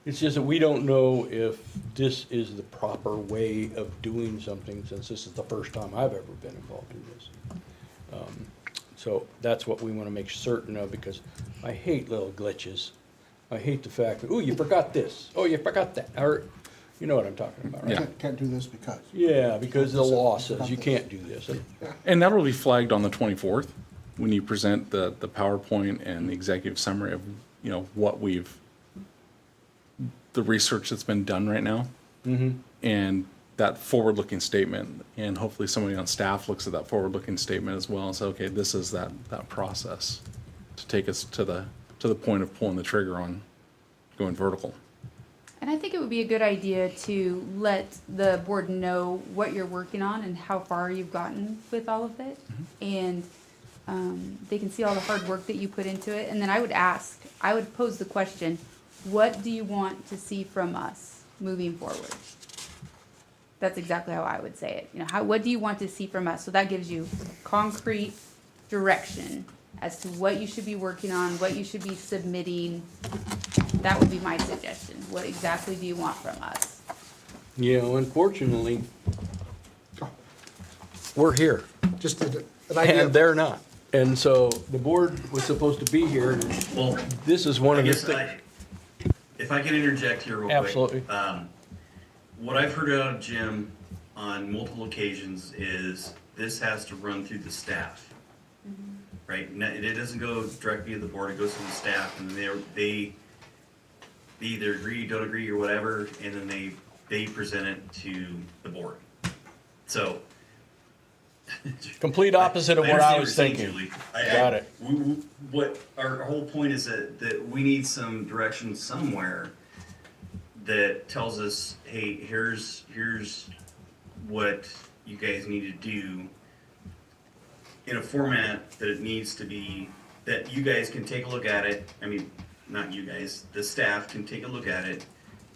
It's just that we don't know if this is the proper way of doing something, since this is the first time I've ever been involved in this. So that's what we want to make certain of, because I hate little glitches. I hate the fact that, oh, you forgot this, oh, you forgot that, or, you know what I'm talking about, right? Yeah. Can't do this because. Yeah, because the law says you can't do this. And that'll be flagged on the 24th when you present the PowerPoint and the executive summary of, what the research that's been done right now. And that forward-looking statement, and hopefully somebody on staff looks at that forward-looking statement as well and says, okay, this is that process to take us to the point of pulling the trigger on going vertical. And I think it would be a good idea to let the board know what you're working on and how far you've gotten with all of it. And They can see all the hard work that you put into it. And then I would pose the question, what do you want to see from us moving forward? That's exactly how I would say it. You know, what do you want to see from us? So that gives you concrete direction as to what you should be working on, what you should be submitting. That would be my suggestion. What exactly do you want from us? You know, unfortunately, we're here, Just an idea. and they're not. And so the board was supposed to be here, and Well, this is one I of the guess things. if I can interject here real quick. Absolutely. What I've heard out of Jim on multiple occasions is this has to run through the staff. Right? It doesn't go directly to the board, it goes to the staff, and they either agree, don't agree, or whatever, and then they present it to the board. So. Complete opposite of what I was understand thinking. what you're saying, Julie. Got it. What our whole point is that we need some direction somewhere that tells us, hey, here's what you guys need to do in a format that it needs to be, that you guys can take a look at it. I mean, not you guys, the staff can take a look at it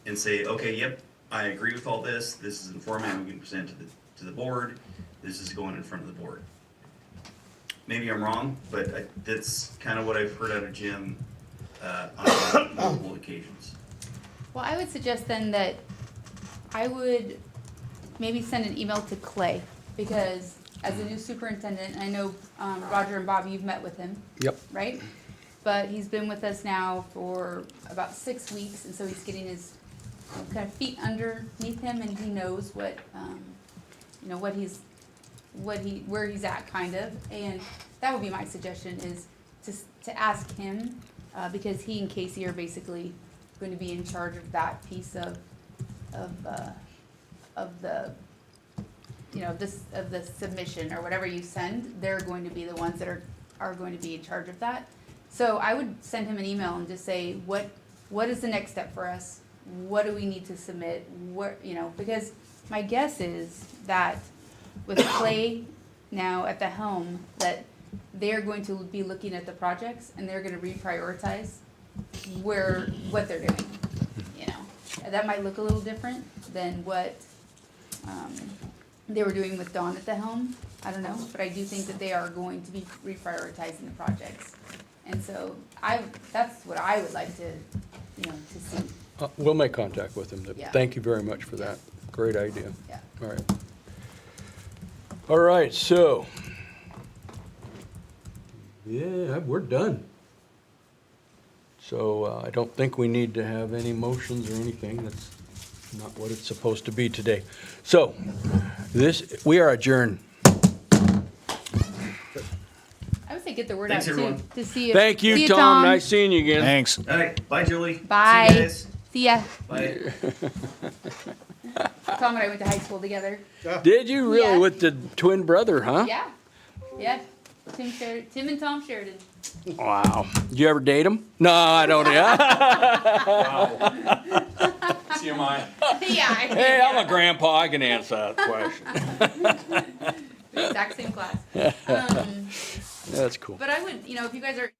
and say, okay, yep, I agree with all this. This is the format we can present to the board. This is going in front of the board. Maybe I'm wrong, but that's kind of what I've heard out of Jim on multiple occasions. Well, I would suggest then that I would maybe send an email to Clay, because as a new superintendent, I know Roger and Bob, you've met with him, Yep. right? But he's been with us now for about 6 weeks, and so he's getting his kind of feet underneath him, and he knows what, you know, where he's at, kind of. And that would be my suggestion, is to ask him, because he and Casey are basically going to be in charge of that piece of the, you know, of the submission or whatever you send. They're going to be the ones that are going to be in charge of that. So I would send him an email and just say, what is the next step for us? What do we need to submit? What, you know, because my guess is that with Clay now at the helm, that they're going to be looking at the projects and they're going to reprioritize what they're doing. You know, and that might look a little different than what they were doing with Dawn at the helm. I don't know, but I do think that they are going to be reprioritizing the projects, and so that's what I would like to, you know, to see. We'll make contact with them. Yeah. Thank you very much for that. Great idea. Yeah. All right. All right, so, yeah, we're done. So I don't think we need to have any motions or anything. That's not what it's supposed to be today. So, we are adjourned. I would say get the word Thanks, out everyone. too, to see if. Thank see you, Tom. Nice seeing you again. Thanks. All right, bye, Julie. Bye. See you guys. See ya. Bye. Tom and I went to high school together. Did you really, Yeah. with the twin brother, huh? Yeah. Yeah. Tim and Tom Sheridan. Wow. Did you ever date him? No, I don't. TMI. Yeah. Hey, I'm a grandpa. I can answer that question. Exact same class. That's cool. But I would, you know, if you guys are